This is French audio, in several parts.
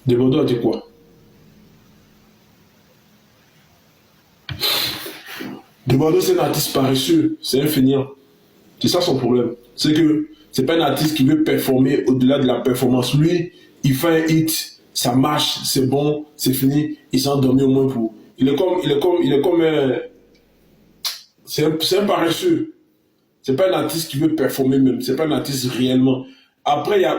De Bordeaux a dit quoi? De Bordeaux, c'est un artiste paresseux, c'est un feignant. C'est ça son problème. C'est que c'est pas un artiste qui veut performer au-delà de la performance. Lui, il fait un hit, ça marche, c'est bon, c'est fini, il s'est endormi au moins pour. C'est un paresseux. C'est pas un artiste qui veut performer même. C'est pas un artiste réellement. Après, il y a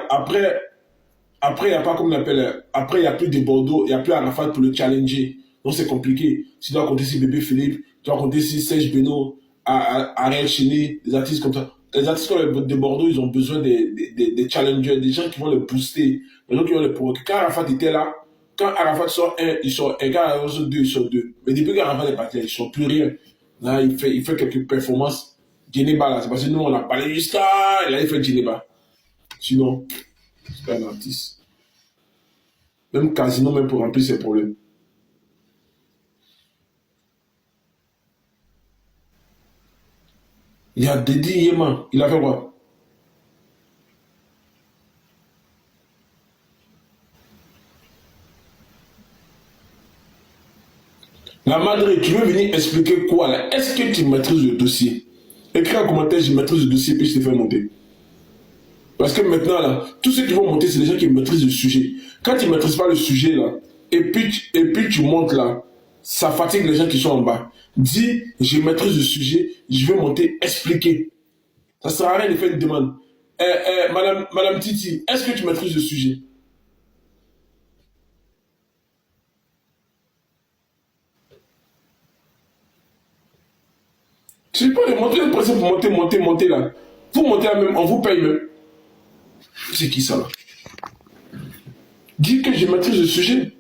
pas comme on appelle. Après, il y a plus de Bordeaux, il y a plus Arafat pour le challenger. Donc c'est compliqué. Tu dois compter si Bébé Philippe, tu dois compter si Serge Beno, Ariel Cheney, des artistes comme ça. Les artistes comme de Bordeaux, ils ont besoin des challengers, des gens qui vont les booster, des gens qui vont les provoquer. Quand Arafat était là, quand Arafat sort un, il sort un. Quand Arafat sort deux, il sort deux. Mais depuis qu'Arafat est parti, il sort plus rien. Là, il fait quelques performances. Djeneba, là, c'est parce que nous, on a parlé jusqu'à. Et là, il fait Djeneba. Sinon, c'est pas un artiste. Même Casino, même pour remplir ses problèmes. Il y a Dédi Yéman, il a fait quoi? La Madre, tu veux venir expliquer quoi là? Est-ce que tu maîtrises le dossier? Écris en commentaire, je maîtrise le dossier, puis je te fais monter. Parce que maintenant, là, tous ceux qui vont monter, c'est les gens qui maîtrisent le sujet. Quand tu ne maîtrises pas le sujet, là, et puis tu montes là, ça fatigue les gens qui sont en bas. Dis, je maîtrise le sujet, je vais monter, expliquer. Ça ne sert à rien de faire une demande. Madame Titi, est-ce que tu maîtrises le sujet? Je ne sais pas de montrer le principe pour monter là. Vous montez là même, on vous paye même. C'est qui ça là? Dis que je maîtrise le sujet.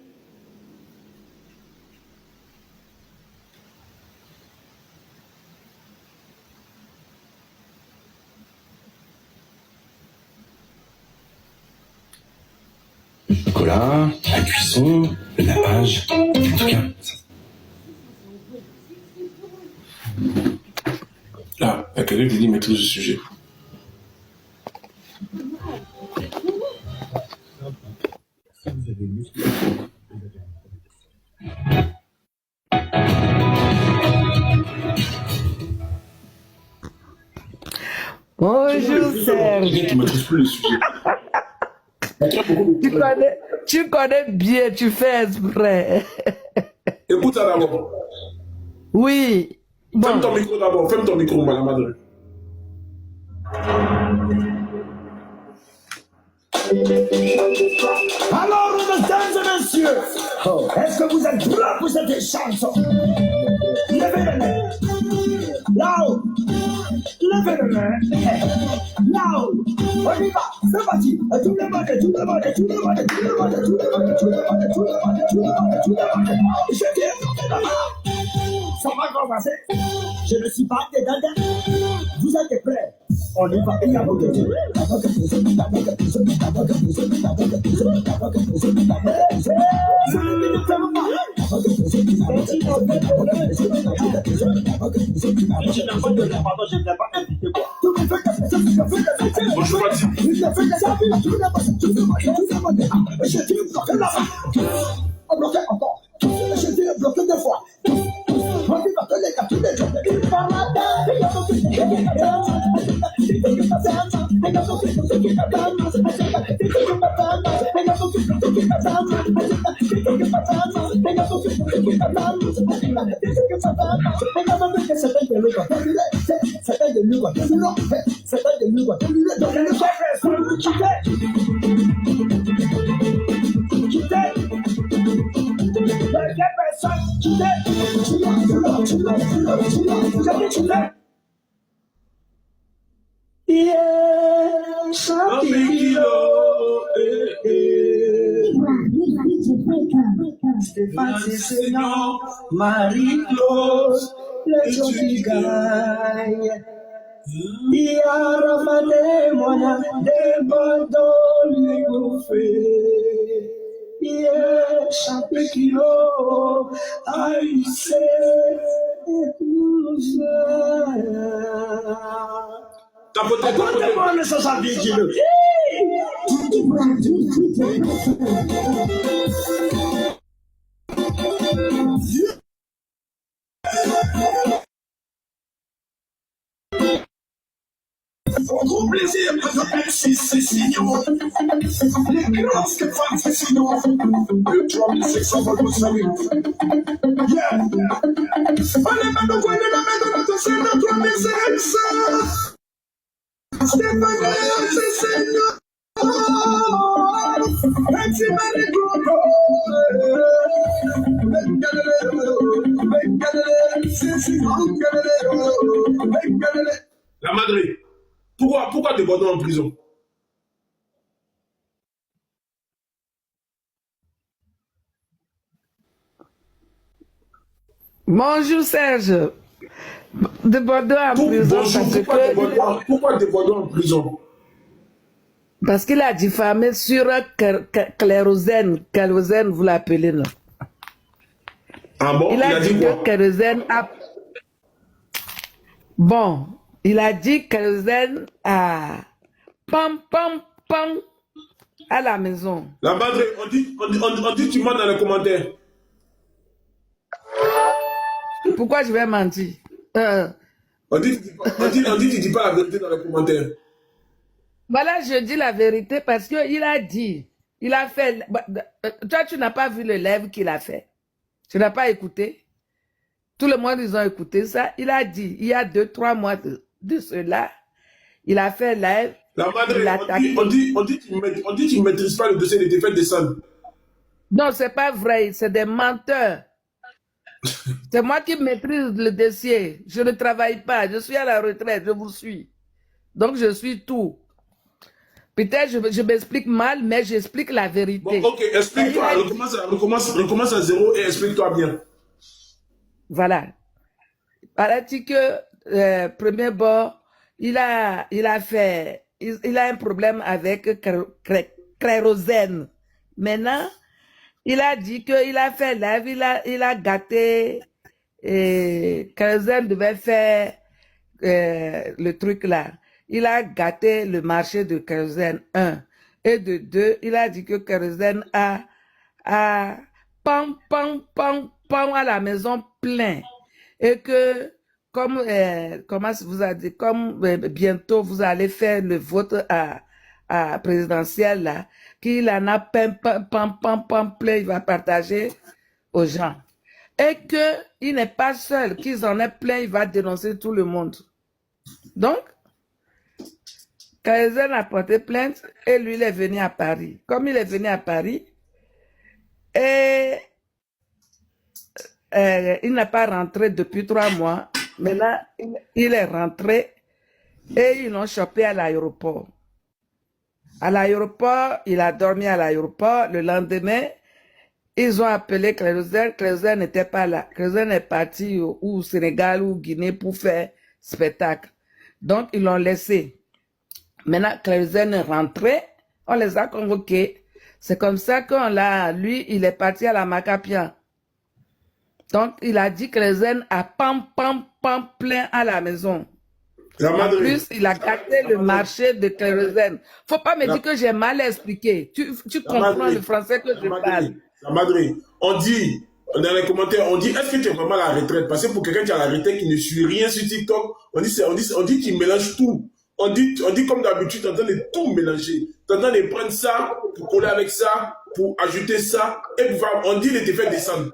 Le cola, la cuisson, le lavage, en tout cas. Là, il y a quelqu'un qui dit maîtrise le sujet. Bonjour Serge. Tu ne maîtrises plus le sujet. Tu connais bien, tu fais exprès. Écoute ça d'abord. Oui. Bon. Ferme ton micro d'abord. Ferme ton micro, madame Madre. Alors, mesdames et messieurs, est-ce que vous êtes prêts pour cette chanson? Levez les mains. Là-haut. Levez les mains. Là-haut. On y va. C'est parti. Tout le monde, tout le monde, tout le monde, tout le monde, tout le monde, tout le monde, tout le monde, tout le monde, tout le monde. Je dis, ça va commencer. Je ne suis pas dedans. Vous êtes prêts? On y va. Il y a beaucoup de gens. On bloquait encore. Je t'ai bloqué deux fois. On dit que les gars, tous les jours, ils parlent à Stéphane Cessignon, Marie-Claude, les gens qui gagnent. Il y a ramané moyen des bandeaux lui bouffer. Il y a champé kilo, haïssé et tout ça. Tapotez-moi le 70 kilos. Gros plaisir, merci, c'est signaux. Les grosses que font, c'est signaux. Le drum, c'est ça, va vous saluer. Yeah. Allez, maintenant, quoi, les mamans, de c'est notre message. Stéphane, c'est Seigneur. Merci, Marie, La Madre, pourquoi te Bordeaux en prison? Bonjour Serge. De Bordeaux en prison. Bonjour, pourquoi te Bordeaux en prison? Parce qu'il a diffamé sur Kérosène. Kérosène, vous l'appelez, non? Ah bon? Il a dit que Kérosène a... Bon, il a dit que Kérosène a... Pam, pam, pam, à la maison. La Madre, on dit tu mens dans les commentaires. Pourquoi je vais mentir? On dit tu dis pas la vérité dans les commentaires. Voilà, je dis la vérité parce qu'il a dit, il a fait... Toi, tu n'as pas vu le live qu'il a fait. Tu n'as pas écouté. Tout le monde, ils ont écouté ça. Il a dit, il y a 2-3 mois de cela, il a fait live. La Madre, on dit tu ne maîtrises pas le dossier des défaites des Sons. Non, c'est pas vrai, c'est des menteurs. C'est moi qui maîtrise le dossier. Je ne travaille pas, je suis à la retraite, je vous suis. Donc, je suis tout. Peut-être je m'explique mal, mais j'explique la vérité. Bon, ok, explique-toi, recommence à zéro et explique-toi bien. Voilà. Paraît-il que, premier bord, il a un problème avec Kérosène. Maintenant, il a dit qu'il a fait live, il a gâté, et Kérosène devait faire le truc là. Il a gâté le marché de Kérosène, 1. Et de 2, il a dit que Kérosène a pam, pam, pam, pam à la maison plein. Et que, comme, comment vous a dit, comme bientôt vous allez faire le vote à présidentiel là, qu'il en a pam, pam, pam, pam, pam plein, il va partager aux gens. Et que il n'est pas seul, qu'ils en aient plein, il va dénoncer tout le monde. Donc, Kérosène a porté plainte et lui, il est venu à Paris. Comme il est venu à Paris, et il n'a pas rentré depuis 3 mois. Maintenant, il est rentré et ils l'ont chopé à l'aéroport. À l'aéroport, il a dormi à l'aéroport. Le lendemain, ils ont appelé Kérosène. Kérosène n'était pas là. Kérosène est parti au Sénégal ou au Guinée pour faire spectacle. Donc, ils l'ont laissé. Maintenant, Kérosène est rentré, on les a convoqués. C'est comme ça qu'on l'a, lui, il est parti à la Macapia. Donc, il a dit que Kérosène a pam, pam, pam plein à la maison. En plus, il a gâté le marché de Kérosène. Faut pas me dire que j'ai mal expliqué. Tu comprends le français que je parle. La Madre, on dit, dans les commentaires, on dit, est-ce que tu es vraiment à la retraite? Parce que pour quelqu'un qui est à la retraite, qui ne suit rien sur TikTok, on dit qu'il mélange tout. On dit comme d'habitude, tu es en train de tout mélanger. Tu es en train de prendre ça, pour coller avec ça, pour ajouter ça, et on dit les défaites descendent.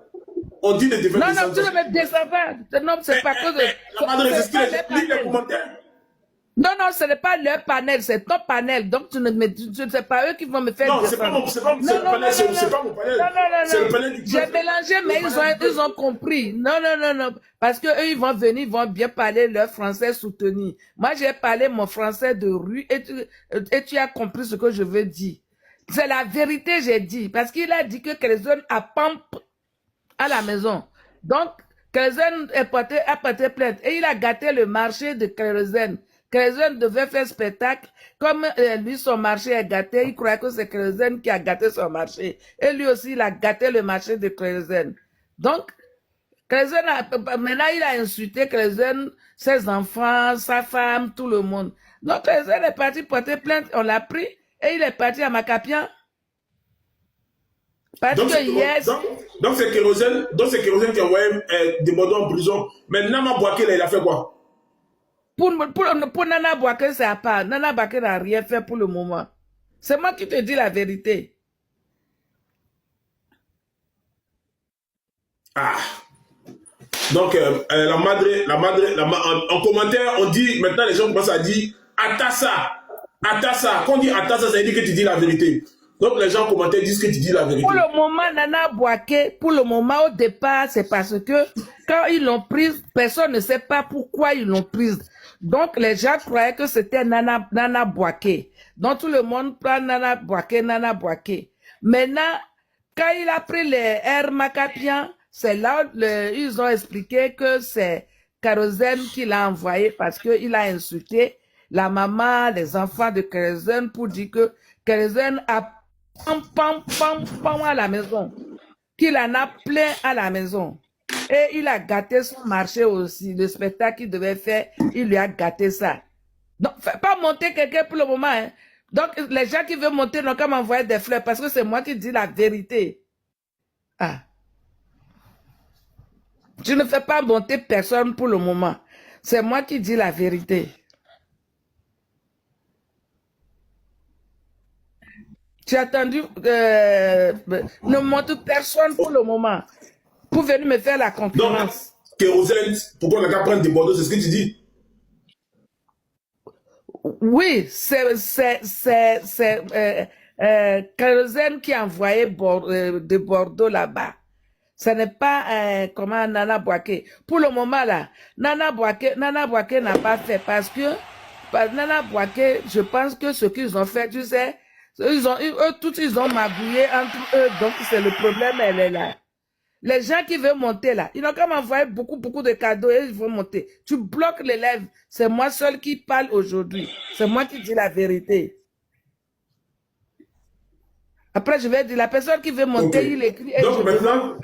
On dit les défaites descendent. Non, tu ne me descends pas. Non, c'est pas que de... La Madre, c'est ce qu'il explique les commentaires. Non, ce n'est pas leur panel, c'est ton panel. Donc, c'est pas eux qui vont me faire descendre. Non, c'est pas mon panel, c'est pas mon panel. C'est le panel du J'ai mélangé, mais ils ont compris. Non. Parce que eux, ils vont venir, ils vont bien parler leur français soutenu. Moi, j'ai parlé mon français de rue et tu as compris ce que je veux dire. C'est la vérité, j'ai dit. Parce qu'il a dit que Kérosène a pamp à la maison. Donc, Kérosène a porté plainte. Et il a gâté le marché de Kérosène. Kérosène devait faire spectacle. Comme lui, son marché est gâté, il croit que c'est Kérosène qui a gâté son marché. Et lui aussi, il a gâté le marché de Kérosène. Donc, Kérosène maintenant, il a insulté Kérosène, ses enfants, sa femme, tout le monde. Donc, Kérosène est parti porter plainte, on l'a pris Et il est parti à Macapian. Parce Donc, que hier, donc c'est Kérosène qui a envoyé des Bordeaux en prison. Mais Nama Bouaké, là, il a fait quoi? pour Nana Bouaké, c'est à part. Nana Bouaké n'a rien fait pour le moment. C'est moi qui te dis la vérité. Ah. Donc, en commentaire, on dit, maintenant les gens commencent à dire Atassa. Quand on dit Atassa, ça veut dire que tu dis la vérité. Donc les gens en commentaire disent que tu dis la vérité. Pour le moment, Nana Bouaké, pour le moment, au départ, c'est parce que quand ils l'ont prise, personne ne sait pas pourquoi ils l'ont prise. Donc les gens croyaient que c'était Nana Bouaké. Donc tout le monde prend Nana Bouaké. Maintenant, quand il a pris les Air Macapian, c'est là ils ont expliqué que c'est Kérosène qui l'a envoyé parce qu'il a insulté la maman, les enfants de Kérosène pour dire que Kérosène a pam à la maison, qu'il en a plein à la maison. Et il a gâté son marché aussi, le spectacle qu'il devait faire, il lui a gâté ça. Donc, fais pas monter quelqu'un pour le moment. Hein. Donc, les gens qui veulent monter n'ont qu'à m'envoyer des fleurs parce que c'est moi qui dis la vérité. Ah. Je ne fais pas monter personne pour le moment. C'est moi qui dis la vérité. Tu as attendu, ne monte personne pour le moment, pour venir me faire la concurrence. Donc, Kérosène, pourquoi on n'a qu'à prendre des Bordeaux, c'est ce que tu dis? Oui, c'est Kérosène qui a envoyé de Bordeaux là-bas. Ce n'est pas comment Nana Bouaké. Pour le moment là, Nana Bouaké n'a pas fait parce que Nana Bouaké, je pense que ce qu'ils ont fait, tu sais, ils ont magouillé entre eux, donc c'est le problème, elle est là. Les gens qui veulent monter là, ils n'ont qu'à m'envoyer beaucoup de cadeaux et ils vont monter. Tu bloques les lèvres. C'est moi seul qui parle aujourd'hui. C'est moi qui dis la vérité. Après, je vais dire, la personne qui veut monter, Okay. il écrit. Et Donc maintenant,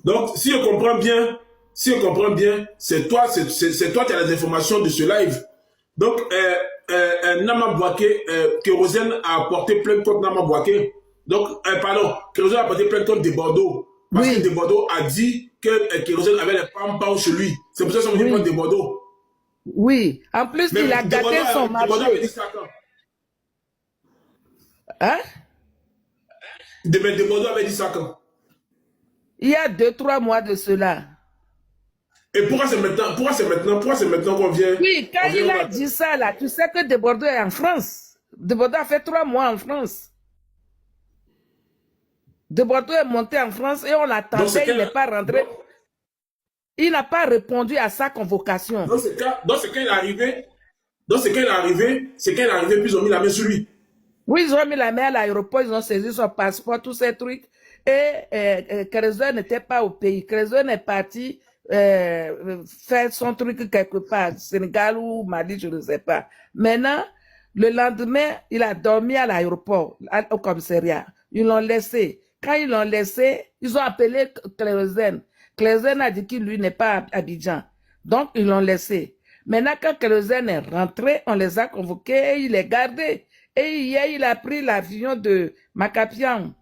donc si je comprends bien, c'est toi qui as les informations de ce live. Donc, Nama Bouaké, Kérosène a apporté plein de contre Nama Bouaké. Donc, pardon, Kérosène a apporté plein de contre de Bordeaux. Parce Oui. que de Bordeaux a dit que Kérosène avait les pam chez lui. C'est pour ça qu'ils sont venus prendre de Bordeaux. Oui. En plus, Mais il a gâté son de Bordeaux avait dit marché. ça quand? Hein? De Bordeaux avait dit ça quand? Il y a 2-3 mois de cela. Et pourquoi c'est maintenant qu'on vient? Oui, quand il a dit ça, là, tu sais que De Bordeaux est en France. De Bordeaux a fait 3 mois en France. De Bordeaux est monté en France et on l'attendait, il n'est pas rentré. Il n'a pas répondu à sa convocation. Dans ce cas, il est arrivé, puis ils ont mis la main sur lui. Oui, ils ont mis la main à l'aéroport, ils ont saisi son passeport, tous ces trucs. Et Kérosène n'était pas au pays. Kérosène est parti faire son truc quelque part, Sénégal ou Mali, je ne sais pas. Maintenant, le lendemain, il a dormi à l'aéroport, au commissariat. Ils l'ont laissé. Quand ils l'ont laissé, ils ont appelé Kérosène. Kérosène a dit qu'il lui n'est pas à Abidjan. Donc, ils l'ont laissé. Maintenant, quand Kérosène est rentré, on les a convoqués et il est gardé. Et hier, il a pris l'avion de Macapian.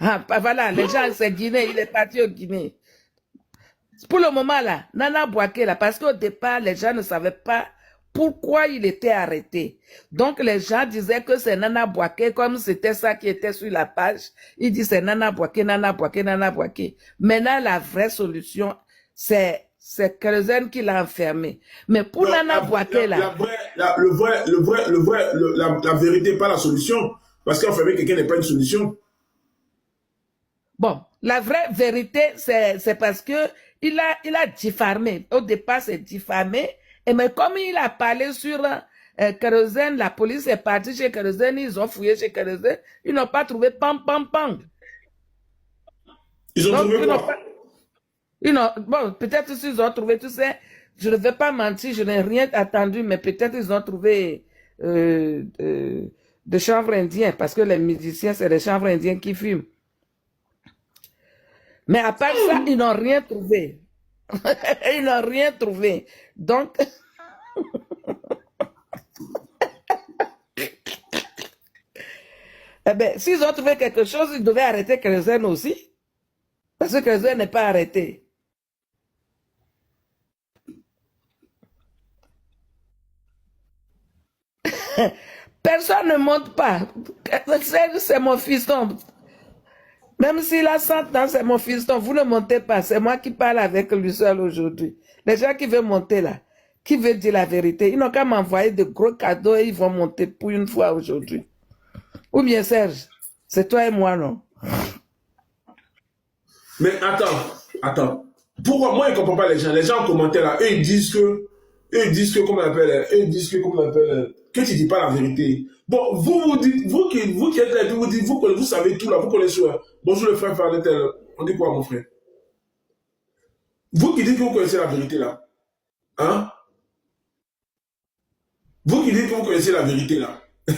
Ah, voilà, les gens, c'est Guinée, il est parti au Guinée. Pour le moment, là, Nana Bouaké, là, parce qu'au départ, les gens ne savaient pas pourquoi il était arrêté. Donc, les gens disaient que c'est Nana Bouaké, comme c'était ça qui était sur la page. Ils disent c'est Nana Bouaké. Maintenant, la vraie solution, c'est Kérosène qui l'a enfermé. Mais pour Non, Nana Bouaké, là. La vérité n'est pas la solution. Parce qu'enfermer quelqu'un n'est pas une solution. Bon, la vraie vérité, c'est parce que il a diffamé. Au départ, c'est diffamé. Et mais comme il a parlé sur Kérosène, la police est partie chez Kérosène, ils ont fouillé chez Kérosène, ils n'ont pas trouvé pam. Ils ont Donc, trouvé quoi? Bon, peut-être s'ils ont trouvé, tu sais, je ne vais pas mentir, je n'ai rien attendu, mais peut-être ils ont trouvé des chanvres indiens, parce que les musiciens, c'est des chanvres indiens qui fument. Mais à part ça, ils n'ont rien trouvé. Ils n'ont rien trouvé. Donc, Eh bien, s'ils ont trouvé quelque chose, ils devaient arrêter Kérosène aussi. Parce que Kérosène n'est pas arrêté. Personne ne monte pas. C'est mon fiston. Même s'il a 100 ans, c'est mon fiston. Vous ne montez pas. C'est moi qui parle avec lui seul aujourd'hui. Les gens qui veulent monter là, qui veulent dire la vérité, ils n'ont qu'à m'envoyer de gros cadeaux et ils vont monter pour une fois aujourd'hui. Ou bien Serge, c'est toi et moi, non? Mais attends. Pourquoi moi, je ne comprends pas les gens. Les gens en commentaire là, eux, ils disent que, comment on appelle, que tu ne dis pas la vérité. Bon, vous dites, vous qui êtes là, vous dites, vous savez tout là, vous connaissez. Bonjour le frère Farnetel. On dit quoi, mon frère? Vous qui dites que vous connaissez la vérité là. Hein? Vous qui dites que vous connaissez la vérité là. Il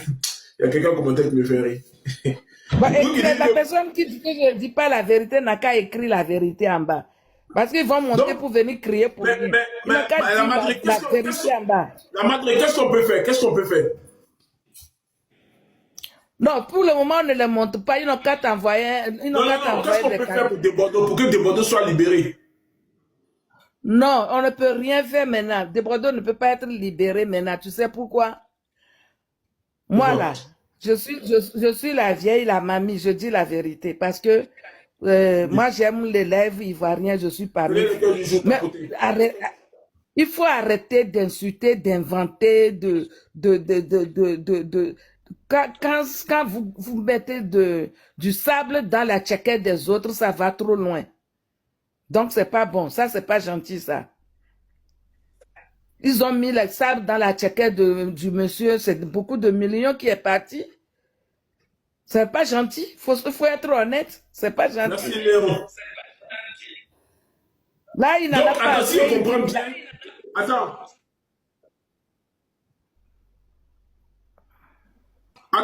y a quelqu'un en commentaire qui me fait rire. Bah, la personne qui dit que je ne dis pas la vérité n'a qu'à écrire la vérité en bas. Parce qu'ils vont monter pour venir crier pour lui. Ils n'ont qu'à dire la vérité en bas. La madre, qu'est-ce qu'on peut faire? Qu'est-ce qu'on peut faire? Non, pour le moment, on ne les monte pas. Ils n'ont qu'à t'envoyer. Non, qu'est-ce qu'on peut faire pour que Desbordeaux soit libéré? Non, on ne peut rien faire maintenant. Desbordeaux ne peut pas être libéré maintenant. Tu sais pourquoi? Moi, là, je suis la vieille, la mamie, je dis la vérité. Parce que moi, j'aime les lèvres ivoiriens, je suis parmi. Mais il faut arrêter d'insulter, d'inventer, quand vous mettez du sable dans la tchéquette des autres, ça va trop loin. Donc, c'est pas bon. Ça, c'est pas gentil, ça. Ils ont mis le sable dans la tchéquette du monsieur. C'est beaucoup de millions qui est parti. C'est pas gentil. Faut être honnête. C'est pas gentil. Merci, Léon. Là, il n'en a pas. Attends, si on comprend bien. Attends,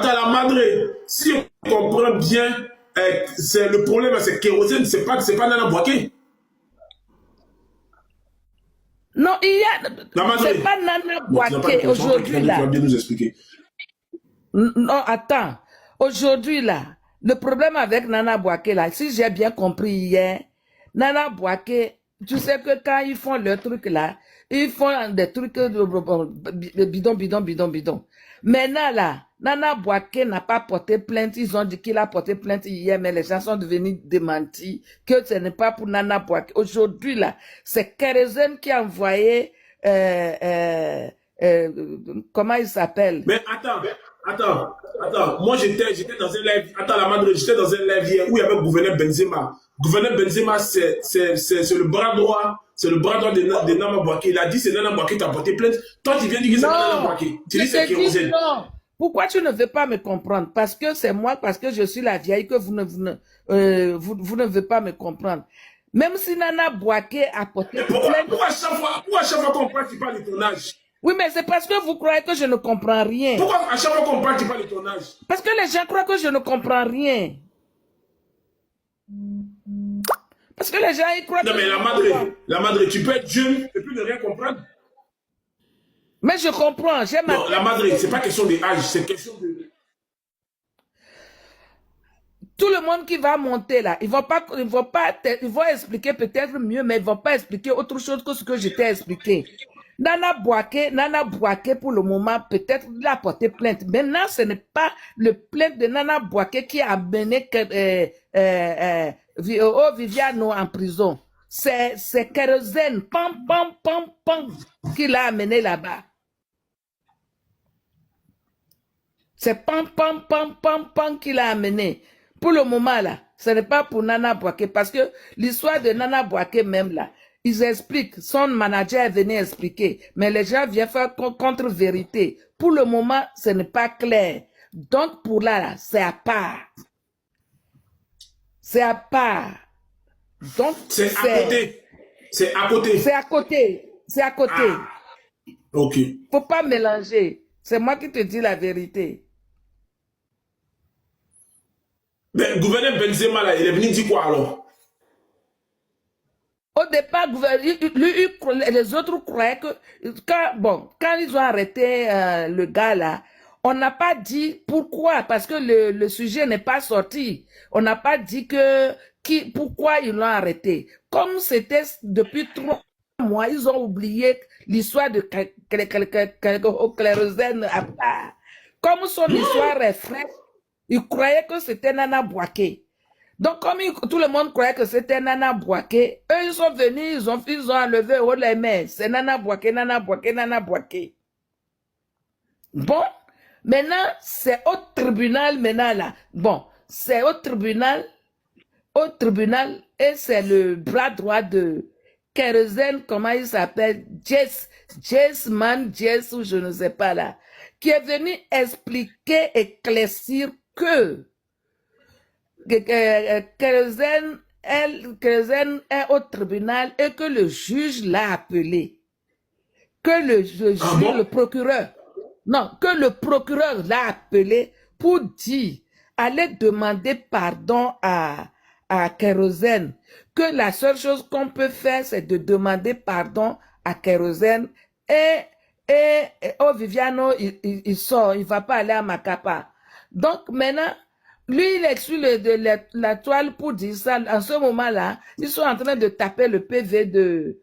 la madre, si on comprend bien, c'est le problème, c'est Kérosène, c'est pas Nana Bouaké. Non, c'est pas Nana Bouaké aujourd'hui là. Tu vas bien nous expliquer. Non, attends. Aujourd'hui là, le problème avec Nana Bouaké là, si j'ai bien compris hier, Nana Bouaké, tu sais que quand ils font leur truc là, ils font des trucs bidon. Maintenant là, Nana Bouaké n'a pas porté plainte. Ils ont dit qu'il a porté plainte hier, mais les gens sont devenus démentis que ce n'est pas pour Nana Bouaké. Aujourd'hui là, c'est Kérosène qui a envoyé, comment il s'appelle? Mais attends. Moi, j'étais dans un live. Attends, la madre, j'étais dans un live hier où il y avait le gouverneur Benzema. Le gouverneur Benzema, c'est le bras droit. C'est le bras droit de Nana Bouaké. Il a dit c'est Nana Bouaké qui a porté plainte. Toi, tu viens dire que c'est Nana Bouaké. Tu dis c'est Kérosène. Non. Pourquoi tu ne veux pas me comprendre? Parce que c'est moi, parce que je suis la vieille, que vous ne veux pas me comprendre. Même si Nana Bouaké a porté plainte. Pourquoi à chaque fois qu'on parle, tu parles de ton âge? Oui, mais c'est parce que vous croyez que je ne comprends rien. Pourquoi à chaque fois qu'on parle, tu parles de ton âge? Parce que les gens croient que je ne comprends rien. Parce que les gens, ils croient non, mais la madre, tu peux être jeune et puis ne rien comprendre. Mais je comprends. Non, la madre, c'est pas question d'âge, c'est question de... Tout le monde qui va monter là, ils vont expliquer peut-être mieux, mais ils vont pas expliquer autre chose que ce que je t'ai expliqué. Nana Bouaké, pour le moment, peut-être il a porté plainte. Maintenant, ce n'est pas le plainte de Nana Bouaké qui a amené Viviano en prison. C'est Kérosène, pam, qui l'a amené là-bas. C'est pam, qui l'a amené. Pour le moment, là, ce n'est pas pour Nana Bouaké, parce que l'histoire de Nana Bouaké même, là, ils expliquent, son manager est venu expliquer, mais les gens viennent faire contre-vérité. Pour le moment, ce n'est pas clair. Donc, pour là, c'est à part. C'est à part. Donc, c'est à côté. C'est à côté. C'est à côté. C'est à côté. Ah. Ok. Faut pas mélanger. C'est moi qui te dis la vérité. Mais le gouverneur Benzema, là, il est venu dire quoi alors? Au départ, les autres croyaient que quand ils ont arrêté le gars là, On n'a pas dit pourquoi, parce que le sujet n'est pas sorti. On n'a pas dit pourquoi ils l'ont arrêté. Comme c'était depuis 3 mois, ils ont oublié l'histoire de Kérosène à part. Comme son histoire est fraîche, ils croyaient que c'était Nana Bouaké. Donc, comme tout le monde croyait que c'était Nana Bouaké, eux, ils sont venus, ils ont enlevé haut les mains. C'est Nana Bouaké, Nana Bouaké, Nana Bouaké. Bon, maintenant, c'est au tribunal, maintenant là. Bon, c'est au tribunal, et c'est le bras droit de Kérosène, comment il s'appelle, Jess, ou je ne sais pas là, qui est venu expliquer, éclaircir que Kérosène est au tribunal et que le juge l'a appelé. Que le procureur, non, que le procureur l'a appelé pour dire, aller demander pardon à Kérosène, que la seule chose qu'on peut faire, c'est de demander pardon à Kérosène et Viviano, il sort, il va pas aller à Macapa. Donc maintenant, lui, il est sur la toile pour dire ça. En ce moment-là, ils sont en train de taper le PV de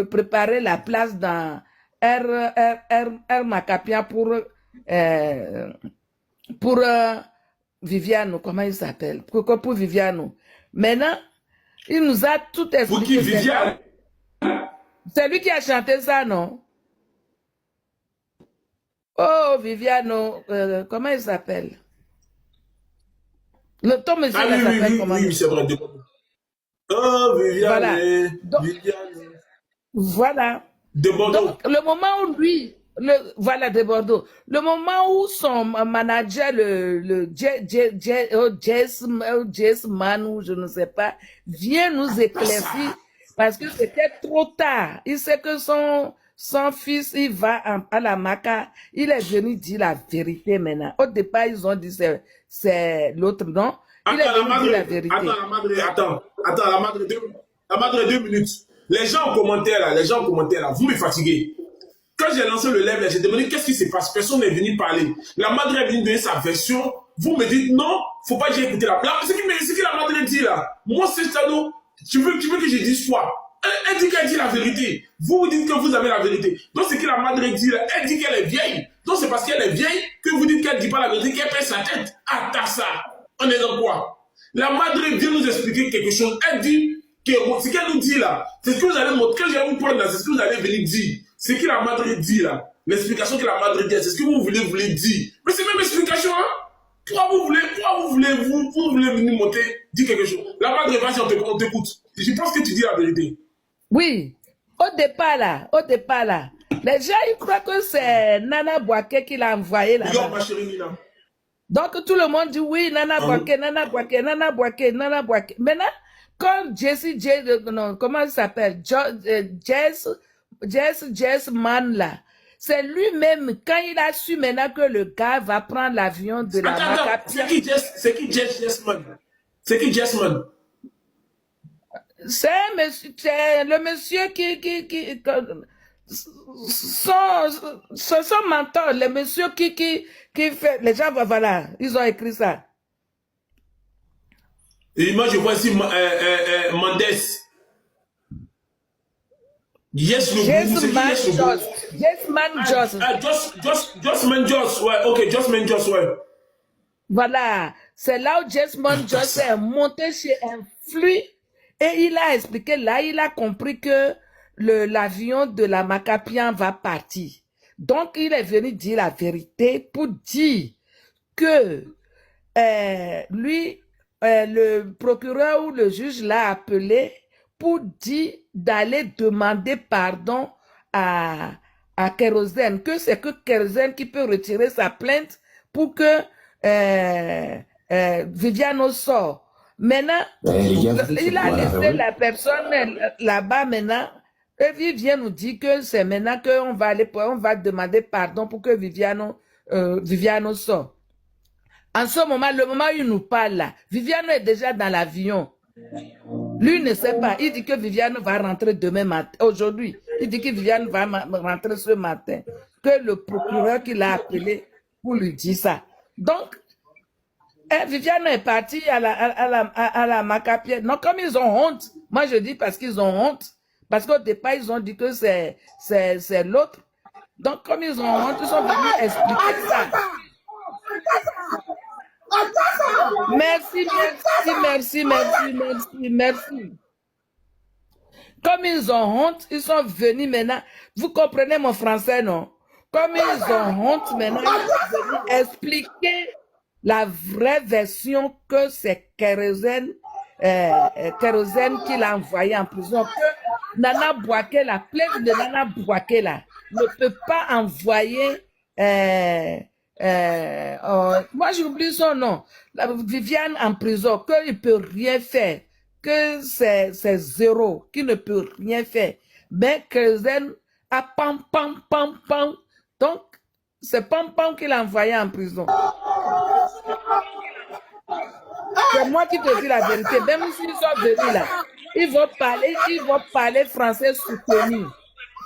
préparer la place dans R Macapia pour Viviano, comment il s'appelle? Pour Viviano. Maintenant, il nous a tout expliqué. Pour qui, Viviane? C'est lui qui a chanté ça, non? Oh, Viviano, comment il s'appelle? Ton monsieur s'appelle comment? Oui, c'est vrai. Oh, Viviane. Voilà. Donc, Viviane. Voilà. De Bordeaux. Donc, le moment où lui, voilà, de Bordeaux, le moment où son manager, Jess Man, ou je ne sais pas, vient nous éclaircir, parce que c'était trop tard. Il sait que son fils, il va à la Maca, il est venu dire la vérité maintenant. Au départ, ils ont dit c'est l'autre, non? Il est venu dire la vérité. Attends, la madre, 2 minutes. Les gens en commentaire là, vous me fatiguez. Quand j'ai lancé le live, j'ai demandé qu'est-ce qui se passe. Personne n'est venu parler. La madre est venue donner sa version. Vous me dites non, faut pas que j'ai écouté la blague. C'est qui la madre dit là. Moi, c'est Stano. Tu veux que je dise quoi? Elle dit qu'elle dit la vérité. Vous dites que vous avez la vérité. Donc, c'est que la madre dit là. Elle dit qu'elle est vieille. Donc, c'est parce qu'elle est vieille que vous dites qu'elle dit pas la vérité, qu'elle perd sa tête. Ah, t'as ça. On est dans quoi? La madre vient nous expliquer quelque chose. Elle dit que ce qu'elle nous dit là, c'est ce que vous allez montrer. Quand je vais vous prendre là, c'est ce que vous allez venir dire. C'est ce que la madre dit là. L'explication que la madre dit, c'est ce que vous voulez dire. Mais c'est même explication, hein. Pourquoi vous voulez venir monter, dire quelque chose? La madre, vas-y, on t'écoute. Je pense que tu dis la vérité. Oui. Au départ là, les gens, ils croient que c'est Nana Bouaké qui l'a envoyé là. Regarde ma chérie Nina. Donc tout le monde dit oui, Nana Bouaké. Maintenant, quand comment il s'appelle? Jess Man là. C'est lui-même, quand il a su maintenant que le gars va prendre l'avion de la Macapia. C'est qui Jessman? C'est qui Jessman? C'est le monsieur qui son mentor, le monsieur qui fait, les gens, voilà, ils ont écrit ça. Et moi, je vois ici Mendes. Jessman Joss. Ouais, ok, Jessman Joss, ouais. Voilà, c'est là où Jessman Joss est monté chez un flux et il a expliqué, là, il a compris que l'avion de la Macapian va partir. Donc, il est venu dire la vérité pour dire que lui, le procureur ou le juge l'a appelé pour dire d'aller demander pardon à Kérosène, que c'est que Kérosène qui peut retirer sa plainte pour que Viviano sort. Maintenant, il a laissé la personne là-bas maintenant, et il vient nous dire que c'est maintenant qu'on va aller, on va demander pardon pour que Viviano sort. En ce moment, le moment où il nous parle là, Viviano est déjà dans l'avion. Lui ne sait pas. Il dit que Viviane va rentrer demain matin. Aujourd'hui, il dit que Viviane va rentrer ce matin. Que le procureur qui l'a appelé pour pour lui dire ça. Donc, Viviane est partie à la Macapienne. Non, comme ils ont honte, moi je dis parce qu'ils ont honte, parce qu'au départ ils ont dit que c'est l'autre. Donc comme ils ont honte, ils sont venus expliquer ça. Merci. Comme ils ont honte, ils sont venus maintenant. Vous comprenez mon français, non? Comme ils ont honte maintenant, ils sont venus expliquer la vraie version que c'est Kérosène qu'il a envoyé en prison. Que Nana Bouaké, la plainte de Nana Bouaké là, ne peut pas envoyer moi j'oublie son nom, Viviane en prison, qu'il ne peut rien faire, que c'est zéro, qu'il ne peut rien faire. Mais Kérosène a pam. Donc, c'est pam qu'il a envoyé en prison. C'est moi qui te dis la vérité. Même s'ils sont venus là, ils vont parler français soutenu.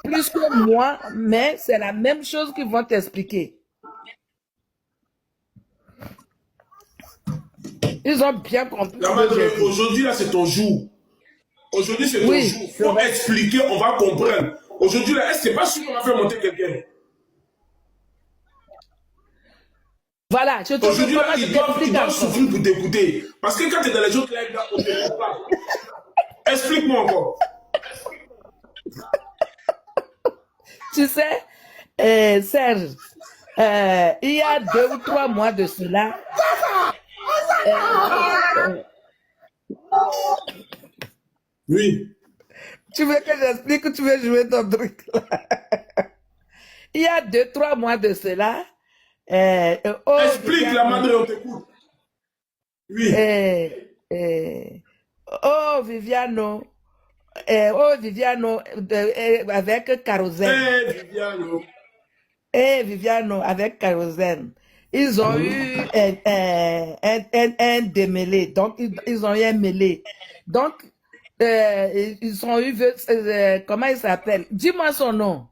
Plus que moi, mais c'est la même chose qu'ils vont t'expliquer. Ils ont bien compris. Aujourd'hui, là, c'est ton jour. Aujourd'hui, c'est ton jour. Il faut expliquer, on va comprendre. Aujourd'hui, là, c'est pas sûr qu'on va faire monter quelqu'un. Voilà, je te aujourd'hui, là, ils doivent souffrir pour t'écouter. Parce que quand tu es dans les autres lives, là, on ne t'écoute pas. Explique-moi encore. Tu sais, Serge, il y a 2 ou 3 mois de cela, oui. Tu veux que j'explique ou tu veux jouer ton truc là? Il y a 2-3 mois de cela, explique la madre, on t'écoute. Oui. Viviano, avec Kérosène. Viviano avec Kérosène. Ils ont eu un démêlé, donc ils ont eu un mêlé. Donc, ils ont eu, comment il s'appelle? Dis-moi son nom.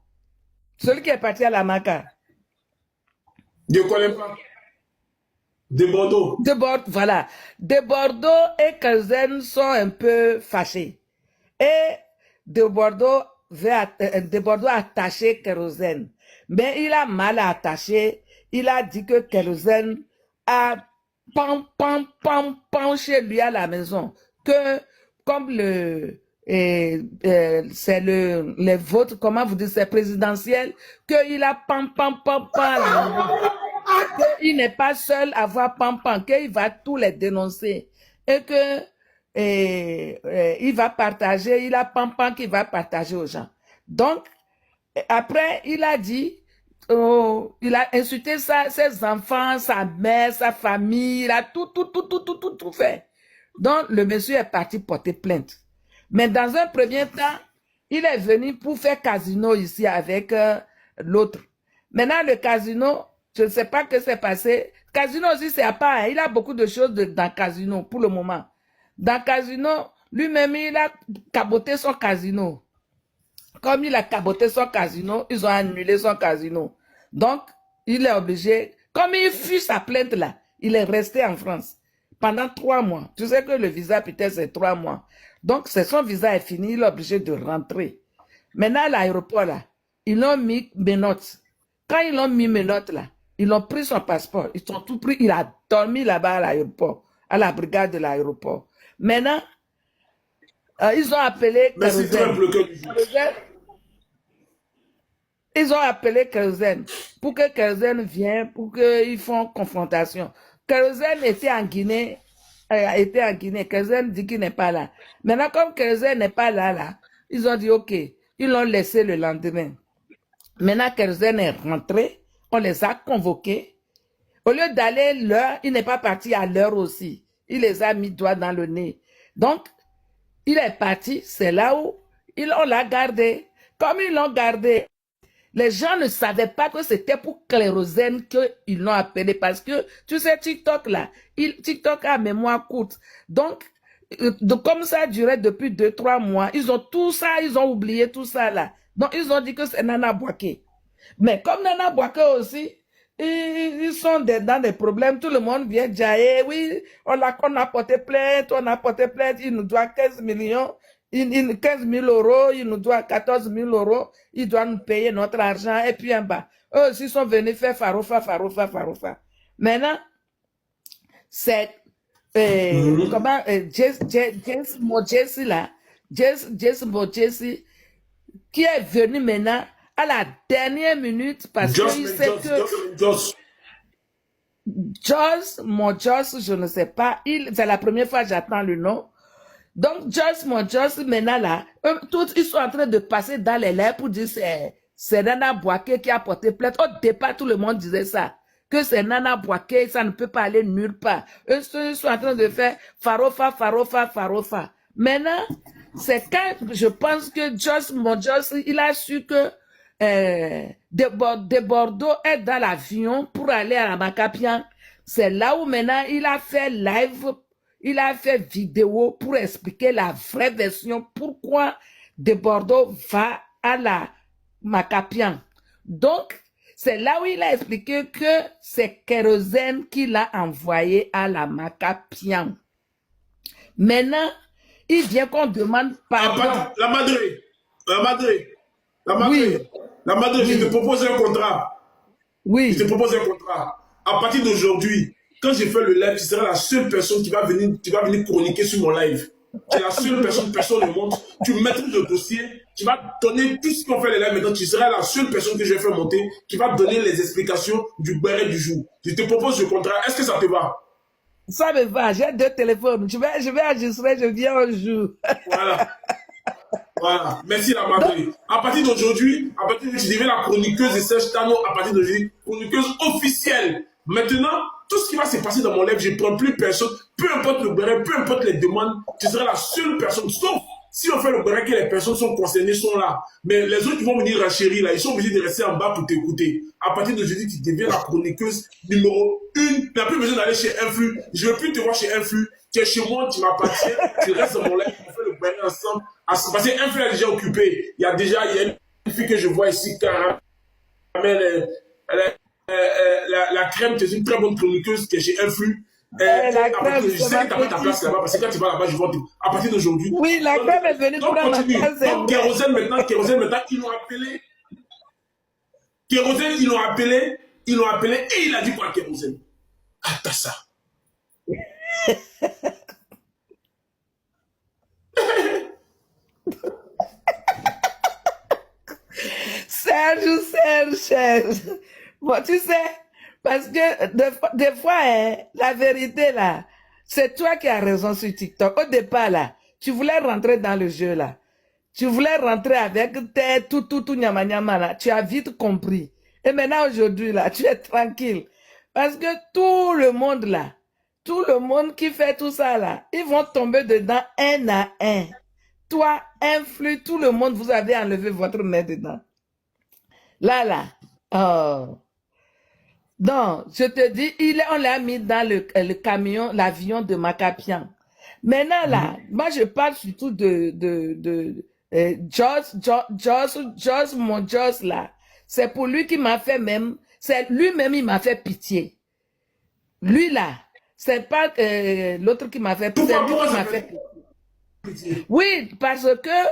Celui qui est parti à la Maca. Je ne connais pas. De Bordeaux. Voilà. De Bordeaux et Kérosène sont un peu fâchés. Et de Bordeaux a attaché Kérosène. Mais il a mal attaché. Il a dit que Kérosène a pam chez lui à la maison. Que comme c'est les votes, comment vous dites, c'est présidentiel, qu'il a pam. Qu'il n'est pas seul à avoir pam, qu'il va tous les dénoncer. Et que il va partager, il a pam qu'il va partager aux gens. Donc, après, il a dit, il a insulté ses enfants, sa mère, sa famille, il a tout fait. Donc, le monsieur est parti porter plainte. Mais dans un premier temps, il est venu pour faire casino ici avec l'autre. Maintenant, le casino, je ne sais pas ce qui s'est passé. Casino aussi, c'est à part. Hein. Il a beaucoup de choses dans casino pour le moment. Dans casino, lui-même, il a caboté son casino. Comme il a caboté son casino, ils ont annulé son casino. Donc, il est obligé, comme il fut sa plainte là, il est resté en France pendant 3 mois. Tu sais que le visa, peut-être, c'est 3 mois. Donc, son visa est fini, il est obligé de rentrer. Maintenant, à l'aéroport là, ils l'ont mis menottes. Quand ils l'ont mis menottes là, ils ont pris son passeport. Ils ont tout pris. Il a dormi là-bas à l'aéroport, à la brigade de l'aéroport. Maintenant, ils ont appelé Kérosène. Ils ont appelé Kérosène pour que Kérosène vienne, pour qu'ils font confrontation. Kérosène était en Guinée. Kérosène dit qu'il n'est pas là. Maintenant, comme Kérosène n'est pas là, ils ont dit OK. Ils l'ont laissé le lendemain. Maintenant, Kérosène est rentré. On les a convoqués. Au lieu d'aller l'heure, il n'est pas parti à l'heure aussi. Il les a mis doigt dans le nez. Donc, il est parti. C'est là où on l'a gardé. Comme ils l'ont gardé, les gens ne savaient pas que c'était pour Kérosène qu'ils l'ont appelé. Parce que, tu sais, TikTok là, TikTok a mémoire courte. Donc, comme ça a duré depuis 2-3 mois, ils ont tout ça, ils ont oublié tout ça là. Donc, ils ont dit que c'est Nana Bouaké. Mais comme Nana Bouaké aussi, ils sont dans des problèmes. Tout le monde vient jaillir. Oui, on a porté plainte, il nous doit 15 millions, 15 000 euros, il nous doit 14 000 euros, il doit nous payer notre argent. Et puis en bas, eux aussi sont venus faire faroufa. Maintenant, c'est comment James Mojesi là, James Mojesi, qui est venu maintenant à la dernière minute parce qu'il sait que Joyce Mojos, je ne sais pas, c'est la première fois que j'attends le nom. Donc Joyce Mojos maintenant là, tous ils sont en train de passer dans les lèvres pour dire c'est Nana Bouaké qui a porté plainte. Au départ, tout le monde disait ça, que c'est Nana Bouaké, ça ne peut pas aller nulle part. Eux sont en train de faire farofa. Maintenant, c'est quand je pense que Joyce Mojos, il a su que de Bordeaux est dans l'avion pour aller à la Makapian. C'est là où maintenant il a fait live, il a fait vidéo pour expliquer la vraie version, pourquoi de Bordeaux va à la Makapian. Donc, c'est là où il a expliqué que c'est Kérosène qu'il a envoyé à la Makapian. Maintenant, il vient qu'on demande pardon. La Madre, je te propose un contrat. Oui. Je te propose un contrat. À partir d'aujourd'hui, quand j'ai fait le live, tu seras la seule personne qui va venir chroniquer sur mon live. Tu es la seule personne au monde. Tu maîtrises le dossier. Tu vas donner tout ce qu'on fait les lives maintenant. Tu seras la seule personne que je vais faire monter qui va donner les explications du béret du jour. Je te propose ce contrat. Est-ce que ça te va? Ça me va. J'ai 2 téléphones. Je vais enregistrer. Je viens un jour. Voilà, merci la Madre. À partir d'aujourd'hui, tu deviens la chroniqueuse de Serge Tano. À partir d'aujourd'hui, chroniqueuse officielle. Maintenant, tout ce qui va se passer dans mon live, je ne prends plus personne. Peu importe le béret, peu importe les demandes, tu seras la seule personne. Sauf si on fait le béret que les personnes sont concernées sont là. Mais les autres qui vont venir enchérir là, ils sont obligés de rester en bas pour t'écouter. À partir d'aujourd'hui, tu deviens la chroniqueuse numéro 1. Tu n'as plus besoin d'aller chez Influx. Je ne veux plus te voir chez Influx. Tu es chez moi, tu m'appartiens. Tu restes dans mon live, on fait le béret ensemble. Parce que Influx est déjà occupé. Il y a une fille que je vois ici, Caramel, la crème, tu es une très bonne chroniqueuse qui est chez Influx. La crème, je sais que tu n'as pas ta place là-bas parce que quand tu vas là-bas, je vois à partir d'aujourd'hui. Oui, la crème est venue prendre ma place. Donc, Kérosène maintenant, ils l'ont appelé. Kérosène, ils l'ont appelé et il a dit quoi, Kérosène? Attends ça. Serge. Bon, tu sais, parce que des fois, hein, la vérité là, c'est toi qui as raison sur TikTok. Au départ là, tu voulais rentrer dans le jeu là. Tu voulais rentrer avec tes tout nyama là. Tu as vite compris. Et maintenant aujourd'hui là, tu es tranquille. Parce que tout le monde là, tout le monde qui fait tout ça là, ils vont tomber dedans un à un. Toi, Influx, tout le monde, vous avez enlevé votre nez dedans. Là. Oh. Donc, je te dis, on l'a mis dans le camion, l'avion de Makapian. Maintenant, là, moi, je parle surtout de Joss, mon Joss, là. C'est pour lui qui m'a fait même, c'est lui-même, il m'a fait pitié. Lui, là, c'est pas l'autre qui m'a fait pitié, c'est lui qui m'a fait pitié. Oui, parce que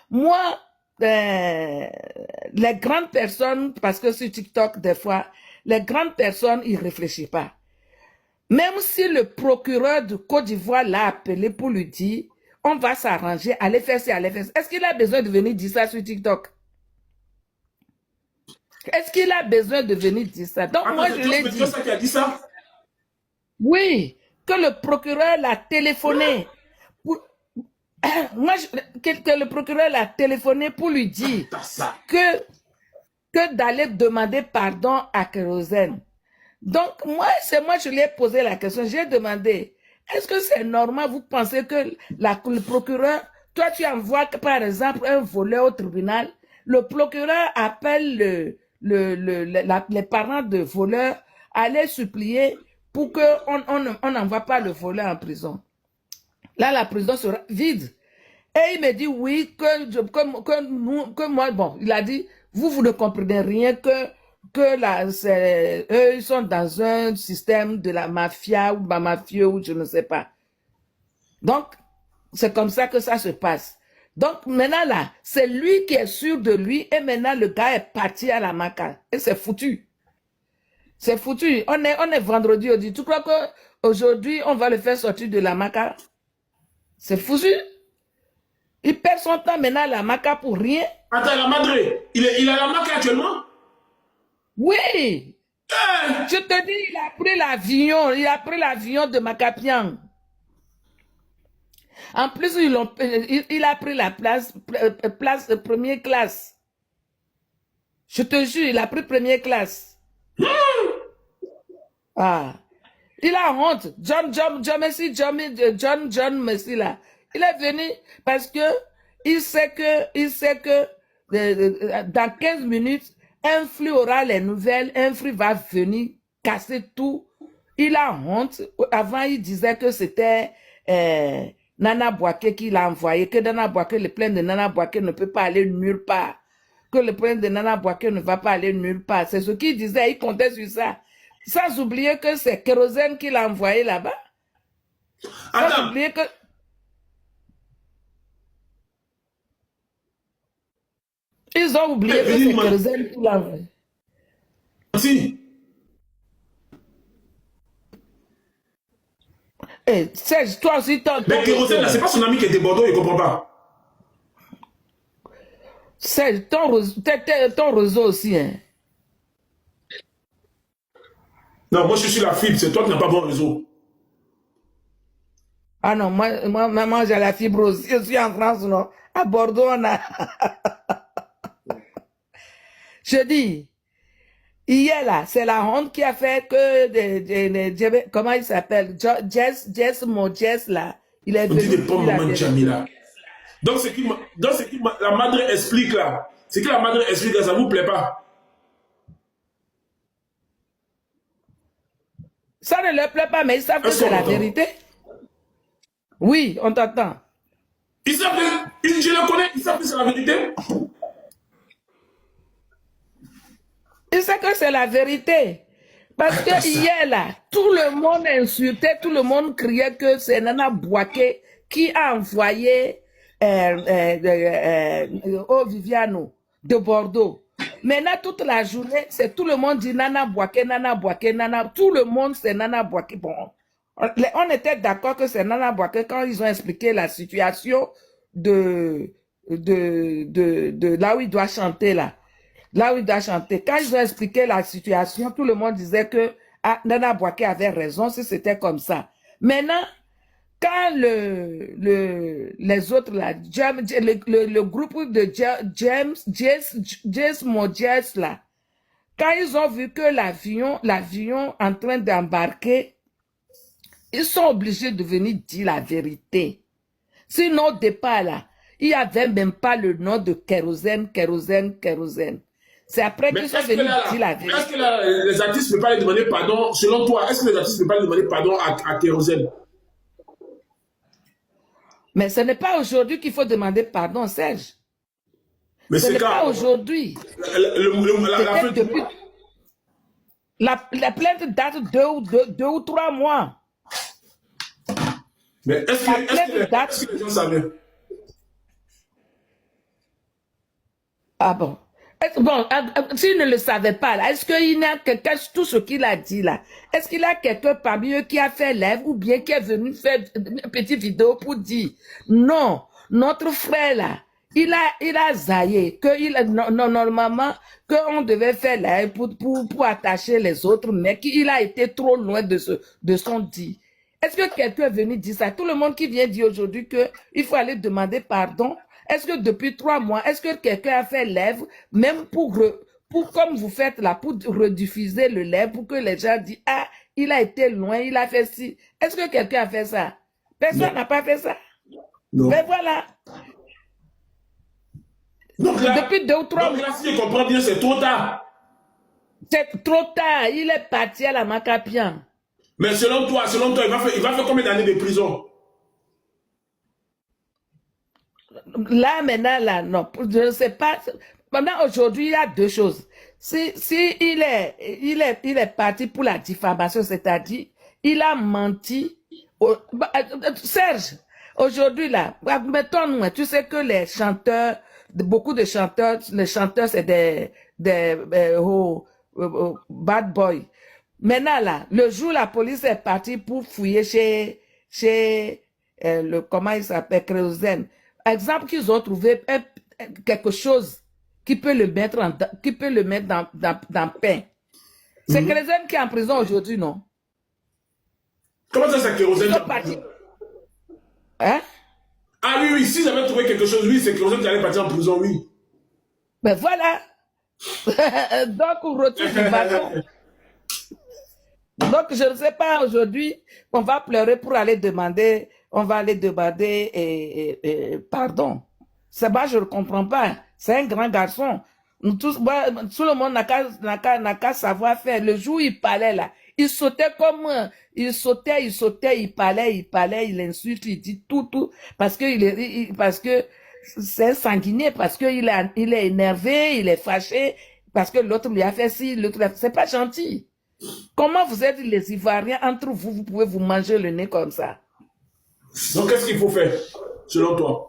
moi, les grandes personnes, parce que sur TikTok, des fois, les grandes personnes, ils ne réfléchissent pas. Même si le procureur de Côte d'Ivoire l'a appelé pour lui dire, on va s'arranger, allez faire ça, allez faire ça. Est-ce qu'il a besoin de venir dire ça sur TikTok? Est-ce qu'il a besoin de venir dire ça? Donc, moi, je l'ai dit. C'est ça qui a dit ça? Oui, que le procureur l'a téléphoné. Que le procureur l'a téléphoné pour lui dire que d'aller demander pardon à Kérosène. Donc, moi, je lui ai posé la question. J'ai demandé, est-ce que c'est normal, vous pensez que le procureur, toi, tu envoies, par exemple, un voleur au tribunal, le procureur appelle les parents de voleurs à les supplier pour qu'on n'envoie pas le voleur en prison. Là, la prison sera vide. Et il me dit oui, que moi, bon, il a dit, vous ne comprenez rien, que que là, eux, ils sont dans un système de la mafia ou mafieux ou je ne sais pas. Donc, c'est comme ça que ça se passe. Donc, maintenant là, c'est lui qui est sûr de lui et maintenant le gars est parti à la maca. Et c'est foutu. C'est foutu. On est vendredi aujourd'hui. Tu crois qu'aujourd'hui, on va le faire sortir de la maca? C'est foutu. Il perd son temps maintenant à la maca pour rien. Attends, la madre, il est à la maca actuellement? Oui. Eh, Je te dis, il a pris l'avion. Il a pris l'avion de Macapian. En plus, il a pris la place de première classe. Je te jure, il a pris première classe. Ah. Il a honte. John Messi là. Il est venu parce que il sait que dans 15 minutes, un flux aura les nouvelles, un flux va venir casser tout. Il a honte. Avant, il disait que c'était Nana Bouaké qui l'a envoyé, que Nana Bouaké, le plein de Nana Bouaké ne peut pas aller nulle part. Que le plein de Nana Bouaké ne va pas aller nulle part. C'est ce qu'il disait, il comptait sur ça. Sans oublier que c'est Kérosène qui l'a envoyé là-bas. Sans attends, oublier que... Ils ont oublié que c'est Kérosène qui l'a envoyé. si. Eh, Serge, toi aussi, Mais Kérosène, là, c'est pas son ami qui était Bordeaux, il comprend pas. Serge, ton réseau aussi, hein. Non, moi je suis sur la fibre, c'est toi qui n'as pas bon réseau. Ah non, moi j'ai la fibre aussi. Je suis en France, non. À Bordeaux, on a... Je dis, hier là, c'est la honte qui a fait que... comment il s'appelle? Jess là. Il est On dit venu... des pommes maman Jamila. Donc ce qui la madre explique là. Ce que la madre explique là, ça vous plaît pas? Ça ne leur plaît pas, mais ils savent que c'est la vérité. Oui, on t'entend. Ils savent que, je le connais, ils savent que c'est la vérité. Ils savent que c'est la vérité. Parce que hier là, tout le monde insultait, tout le monde criait que c'est Nana Bouaké qui a envoyé au Viviano de Bordeaux. Maintenant, toute la journée, c'est tout le monde dit Nana Bouaké, Nana Bouaké, Nana. Tout le monde, c'est Nana Bouaké. Bon, on était d'accord que c'est Nana Bouaké quand ils ont expliqué la situation de là où il doit chanter là. Là où il doit chanter. Quand ils ont expliqué la situation, tout le monde disait que Nana Bouaké avait raison si c'était comme ça. Maintenant, quand les autres là, le groupe de Jess là, quand ils ont vu que l'avion en train d'embarquer, ils sont obligés de venir dire la vérité. Sinon, au départ là, il n'y avait même pas le nom de Kérosène. C'est après qu'ils sont venus dire la vérité. Est-ce que les artistes ne peuvent pas lui demander pardon? Selon toi, est-ce que les artistes ne peuvent pas lui demander pardon à Kérosène? Mais ce n'est pas aujourd'hui qu'il faut demander pardon, Serge. Mais ce n'est pas aujourd'hui. La plainte date de 2 ou 3 mois. Mais est-ce que les gens savaient? Ah bon? Bon, s'il ne le savait pas, est-ce qu'il y a quelqu'un, tout ce qu'il a dit là, est-ce qu'il y a quelqu'un parmi eux qui a fait l'œuvre ou bien qui est venu faire une petite vidéo pour dire non, notre frère là, il a zaillé, normalement, qu'on devait faire l'œuvre pour attacher les autres, mais qu'il a été trop loin de son dit. Est-ce que quelqu'un est venu dire ça? Tout le monde qui vient dire aujourd'hui qu'il faut aller demander pardon. Est-ce que depuis 3 mois, est-ce que quelqu'un a fait l'œuvre, même pour comme vous faites là, pour rediffuser le lèvre, pour que les gens disent, ah, il a été loin, il a fait ci. Est-ce que quelqu'un a fait ça? Personne n'a pas fait ça. Non. Mais voilà. Donc là, depuis 2 ou 3 mois. Là, si je comprends bien, c'est trop tard. C'est trop tard. Il est parti à la Macapian. Mais selon toi, il va faire combien d'années de prison? Là, maintenant, là, non, je ne sais pas. Maintenant, aujourd'hui, il y a deux choses. Si il est parti pour la diffamation, c'est-à-dire, il a menti. Serge, aujourd'hui, là, mettons-nous, tu sais que les chanteurs, beaucoup de chanteurs, les chanteurs, c'est des bad boys. Maintenant, là, le jour, la police est partie pour fouiller chez comment il s'appelle, Kérosène. Exemple qu'ils ont trouvé quelque chose qui peut le mettre dans pain. C'est Kérosène qui est en prison aujourd'hui, non? Comment ça, c'est Kérosène? Ils sont partis. Hein? Ah oui, oui, si j'avais trouvé quelque chose, oui, c'est Kérosène qui allait partir en prison, oui. Ben voilà. Donc, on retrouve du bâton. Donc, je ne sais pas, aujourd'hui, on va pleurer pour aller demander, pardon. C'est moi, je ne comprends pas. C'est un grand garçon. Nous tous, tout le monde n'a qu'à savoir faire. Le jour où il parlait là, il sautait comme, il parlait, il insulte, il dit tout, parce que c'est sanguinier, parce qu'il est énervé, il est fâché, parce que l'autre lui a fait ci, c'est pas gentil. Comment vous êtes les Ivoiriens, entre vous, vous pouvez vous manger le nez comme ça? Donc, qu'est-ce qu'il faut faire, selon toi?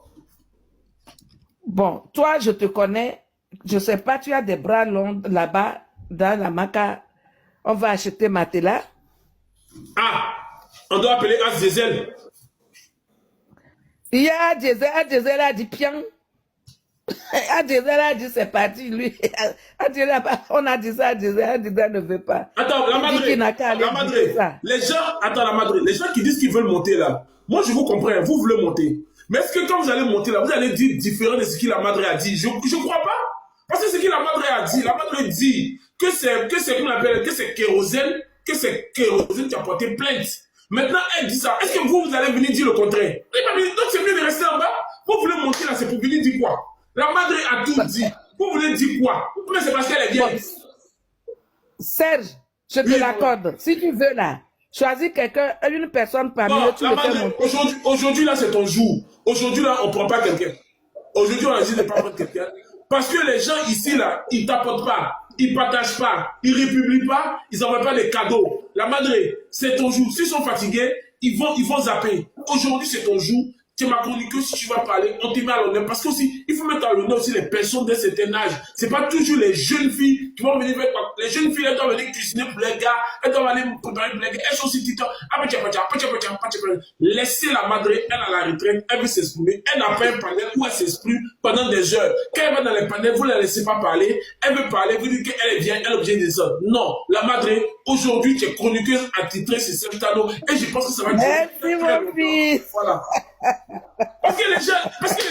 Bon, toi, je te connais, je sais pas, tu as des bras longs là-bas, dans la maca. On va acheter Matela. Ah, on doit appeler Azizel. Il y a Azizel a dit pian. Azizel a dit c'est parti, lui. On a dit ça, Azizel ne veut pas. Attends, la madre, les gens qui disent qu'ils veulent monter là, moi je vous comprends, vous voulez monter. Mais est-ce que quand vous allez monter là, vous allez dire différent de ce que la madre a dit? Je ne crois pas. Parce que ce que la madre a dit, la madre dit que c'est Kérosène qui a porté plainte. Maintenant, elle dit ça. Est-ce que vous allez venir dire le contraire? Donc c'est mieux de rester en bas. Vous voulez monter là, c'est pour venir dire quoi? La madre a tout dit. Vous voulez dire quoi? Mais c'est parce qu'elle est bien. Serge, je te l'accorde. Si tu veux là, choisis quelqu'un, une personne parmi eux, tu le fais monter. Aujourd'hui là, c'est ton jour. Aujourd'hui là, on ne prend pas quelqu'un. Aujourd'hui, on a dit de ne pas prendre quelqu'un. Parce que les gens ici là, ils ne t'apportent pas, ils ne partagent pas, ils ne republient pas, ils n'envoient pas des cadeaux. La madre, c'est ton jour. S'ils sont fatigués, ils vont zapper. Aujourd'hui, c'est ton jour. Tu m'as chroniqué, si tu vas parler, on te met à l'honneur. Parce qu'aussi, il faut mettre à l'honneur aussi les personnes d'un certain âge. Ce n'est pas toujours les jeunes filles qui vont venir faire quoi. Les jeunes filles, elles doivent venir cuisiner pour les gars, elles doivent aller préparer pour les gars. Elles sont aussi titans. Laissez la madre, elle à la retraite, elle veut s'exprimer. Elle n'a pas un panel où elle s'exprime pendant des heures. Quand elle va dans les panels, vous ne la laissez pas parler. Elle veut parler, vous dites qu'elle est bien, elle est obligée de ça. Non, la madre, aujourd'hui, tu es chroniqueuse attitrée sur ce tableau. Et je pense que ça va être. Merci, mon fils. Voilà. Parce que les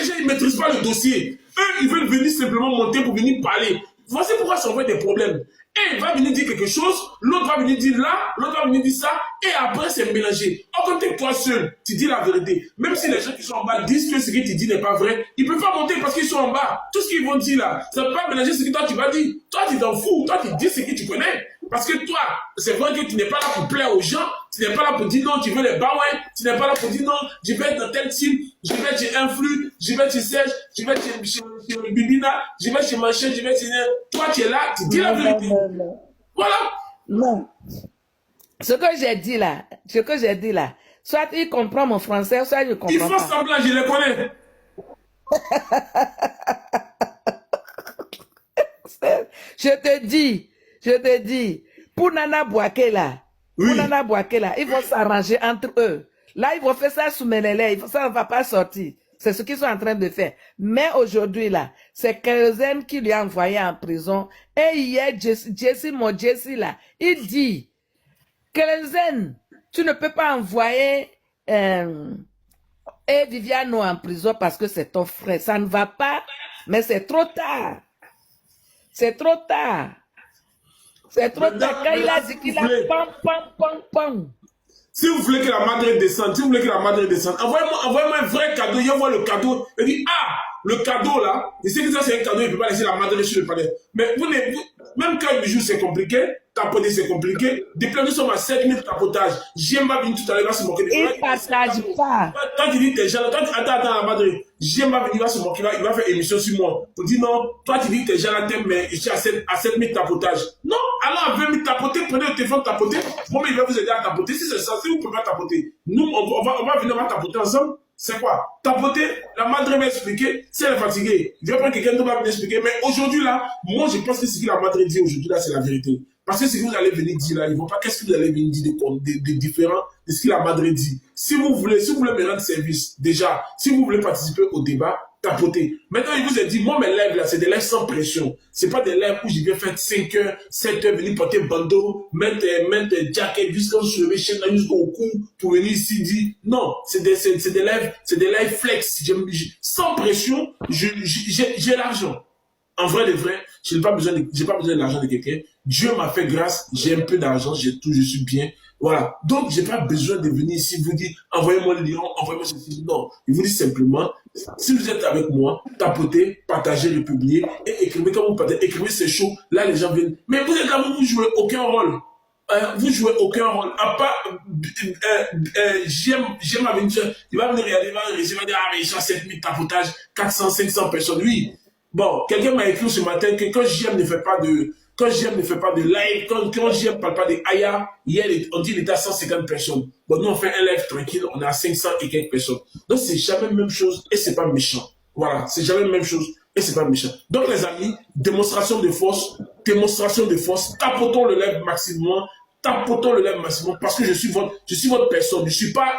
gens, ils ne maîtrisent pas le dossier. Eux, ils veulent venir simplement monter pour venir parler. Voici pourquoi ça envoie des problèmes. Et il va venir dire quelque chose, l'autre va venir dire là, l'autre va venir dire ça, et après c'est mélangé. Or, quand tu es toi seul, tu dis la vérité. Même si les gens qui sont en bas disent que ce que tu dis n'est pas vrai, ils ne peuvent pas monter parce qu'ils sont en bas. Tout ce qu'ils vont dire là, ça ne peut pas mélanger ce que toi tu vas dire. Toi, tu t'en fous. Toi, tu dis ce que tu connais. Parce que toi, c'est vrai que tu n'es pas là pour plaire aux gens, tu n'es pas là pour dire non, tu veux les bawins, tu n'es pas là pour dire non, je vais être dans tel team, je vais chez Influ, je vais chez Serge, je vais chez Bibina, je vais chez Machin, je vais chez... Toi, tu es là, tu dis la vérité. Voilà. Non. Ce que j'ai dit là, soit il comprend mon français, soit je comprends pas. Il faut semblant, je les connais. Je te dis, pour Nana Bouaké là, ils vont s'arranger entre eux. Là, ils vont faire ça sous Melele, ça ne va pas sortir. C'est ce qu'ils sont en train de faire. Mais aujourd'hui là, c'est Kérosène qui lui a envoyé en prison. Et hier, mon Jesse là, il dit, Kérosène, tu ne peux pas envoyer Viviano en prison parce que c'est ton frère. Ça ne va pas, mais c'est trop tard. C'est trop tard. C'est trop tard. Quand il a dit qu'il a pam. Si vous voulez que la madre descende, envoyez-moi un vrai cadeau. Il envoie le cadeau. Il dit, ah, le cadeau là, je sais que ça c'est un cadeau, il ne peut pas laisser la madre sur le palais. Mais même quand le jour c'est compliqué, tapoter c'est compliqué, des plans nous sommes à 7000 tapotages. J'aime pas venir tout à l'heure, il va se moquer. Il ne partage pas. Quand tu dis tes gens, attends, la madre, j'aime pas venir, il va se moquer, il va faire émission sur moi. Pour dire non, toi tu dis tes gens là t'aimes, mais je suis à 7000 tapotages. Non, alors à 20 000 tapoter, prenez le téléphone tapoter. Moi, il va vous aider à tapoter. Si c'est ça, si vous pouvez pas tapoter, nous, on va venir, on va tapoter ensemble. C'est quoi? Tapoter, la madre m'a expliqué, si elle est fatiguée, je vais prendre quelqu'un d'autre va venir expliquer. Mais aujourd'hui là, moi je pense que ce que la madre dit aujourd'hui là, c'est la vérité. Parce que ce que vous allez venir dire là, ils ne vont pas qu'est-ce que vous allez venir dire de différent de ce que la madre dit. Si vous voulez me rendre service, déjà, si vous voulez participer au débat, tapotez. Maintenant, il vous a dit, moi, mes lèvres là, c'est des lèvres sans pression. C'est pas des lèvres où je viens faire 5 heures, 7 heures, venir porter bandeau, mettre jacket jusqu'au cheveu, jusqu'au cou, pour venir ici dire, non, c'est des lèvres flex. Sans pression, j'ai l'argent. En vrai de vrai, j'ai pas besoin de l'argent de quelqu'un. Dieu m'a fait grâce, j'ai un peu d'argent, j'ai tout, je suis bien. Voilà. Donc, j'ai pas besoin de venir ici vous dire, envoyez-moi le lion, envoyez-moi ceci. Non. Il vous dit simplement, si vous êtes avec moi, tapotez, partagez, le publier et écrivez quand vous partagez. Écrivez, c'est chaud. Là, les gens viennent. Mais vous êtes là, vous jouez aucun rôle. Vous jouez aucun rôle. À part, j'aime aventure. Il va venir regarder, il va dire, ah, mais ils sont 7000 tapotages, 400, 500 personnes. Oui. Bon, quelqu'un m'a écrit ce matin que quand JM ne fait pas de live, quand JM ne parle pas de Aya, hier, on dit qu'il était à 150 personnes. Bon, nous, on fait un live tranquille, on est à 500 et quelques personnes. Donc, c'est jamais la même chose et c'est pas méchant. Voilà, c'est jamais la même chose et c'est pas méchant. Donc, les amis, démonstration de force, tapotons le live maximum, parce que je suis votre personne. Je suis pas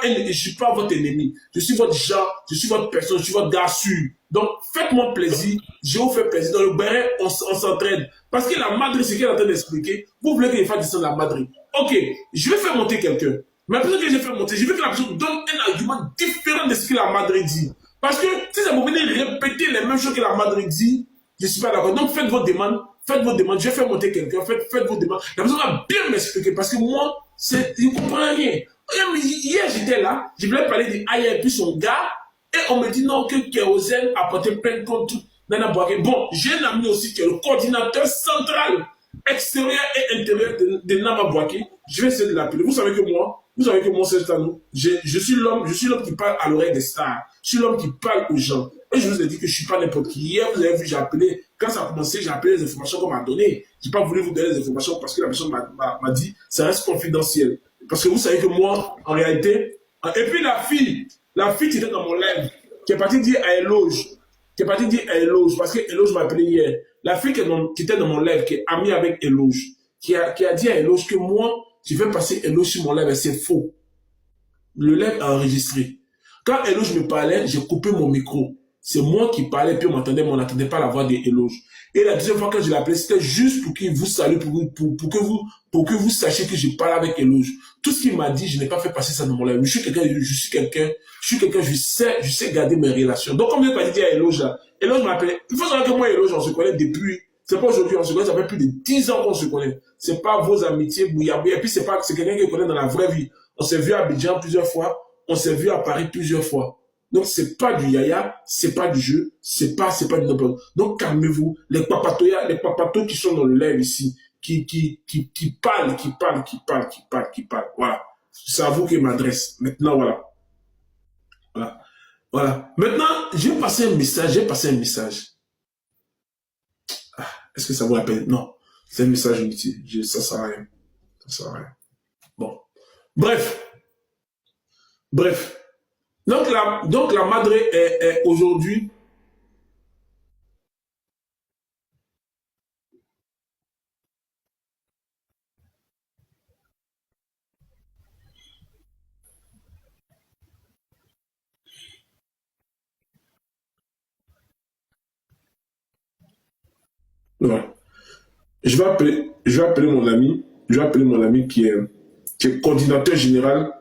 votre ennemi. Je suis votre genre, je suis votre personne, je suis votre gars sûr. Donc, faites-moi plaisir. Je vous fais plaisir. Dans le Bénin, on s'entraide. Parce que la madre, c'est qu'elle est en train d'expliquer. Vous voulez qu'il fasse descendre la madre. Ok, je vais faire monter quelqu'un. Mais après que je vais faire monter, je veux que la personne donne un argument différent de ce que la madre dit. Parce que si ça vous venez répéter les mêmes choses que la madre dit, je ne suis pas d'accord. Donc, faites vos demandes. Je vais faire monter quelqu'un. Faites vos demandes. La personne va bien m'expliquer. Parce que moi, je ne comprends rien. Hier, j'étais là. Je voulais parler d'Aya et puis son gars. Et on me dit non, que Kérosène a porté plainte contre Nana Boaké. Bon, j'ai un ami aussi qui est le coordinateur central, extérieur et intérieur de Nana Boaké. Je vais essayer de l'appeler. Vous savez que moi, c'est à nous. Je suis l'homme qui parle à l'oreille des stars. Je suis l'homme qui parle aux gens. Et je vous ai dit que je ne suis pas n'importe qui. Hier, vous avez vu, j'ai appelé. Quand ça a commencé, j'ai appelé les informations qu'on m'a données. Je n'ai pas voulu vous donner les informations parce que la personne m'a dit, ça reste confidentiel. Parce que vous savez que moi, en réalité, et puis la fille qui était dans mon live, qui est partie dire à Eloge, parce que Eloge m'a appelé hier. La fille qui était dans mon live, qui est amie avec Eloge, qui a dit à Eloge que moi, je vais passer Eloge sur mon live, et c'est faux. Le live a enregistré. Quand Eloge me parlait, j'ai coupé mon micro. C'est moi qui parlais, puis on m'entendait, mais on n'entendait pas la voix d'Eloge. Et la deuxième fois que je l'ai appelé, c'était juste pour qu'il vous salue, pour que vous sachiez que je parle avec Eloge. Tout ce qu'il m'a dit, je n'ai pas fait passer ça dans mon live. Je sais garder mes relations. Donc, comme je n'ai pas dit à Eloge, Eloge m'a appelé. Il faut savoir que moi et Eloge, on se connaît depuis, c'est pas aujourd'hui, on se connaît, ça fait plus de 10 ans qu'on se connaît. C'est pas vos amitiés, bouillabouya. Et puis, c'est quelqu'un qui connaît dans la vraie vie. On s'est vu à Abidjan plusieurs fois, on s'est vu à Paris plusieurs fois. Donc, c'est pas du yaya, c'est pas du jeu, c'est pas du n'importe. Donc, calmez-vous. Les papatos qui sont dans le live ici, qui parlent. Voilà. C'est à vous que je m'adresse. Maintenant, voilà. Maintenant, j'ai passé un message. Ah, est-ce que ça vous rappelle? Non. C'est un message inutile. Ça sert à rien. Bon. Bref. Donc la madre est aujourd'hui. Ouais. Je vais appeler mon ami. Qui est coordinateur général.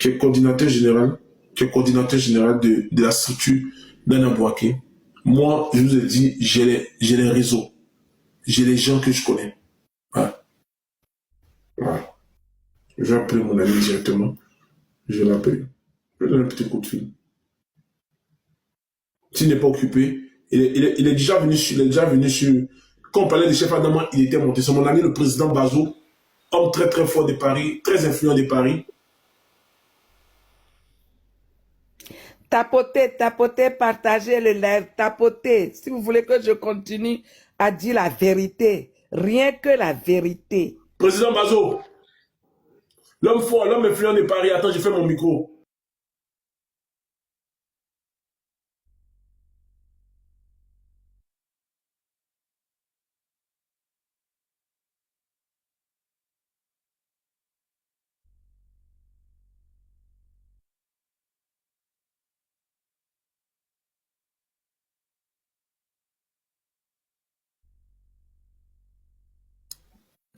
De la structure d'Nana Boaké. Moi, je vous ai dit, j'ai les réseaux. J'ai les gens que je connais. Voilà. Je vais appeler mon ami directement. Je vais l'appeler. Je vais donner un petit coup de fil. s'il n'est pas occupé. Il est déjà venu sur... Quand on parlait de chef Adama, il était monté. C'est mon ami le président Bazo, homme très très fort de Paris, très influent de Paris. Tapotez, partagez le live, tapotez. Si vous voulez que je continue à dire la vérité, rien que la vérité. Président Bazo, l'homme fort, l'homme influent de Paris. Attends, je fais mon micro.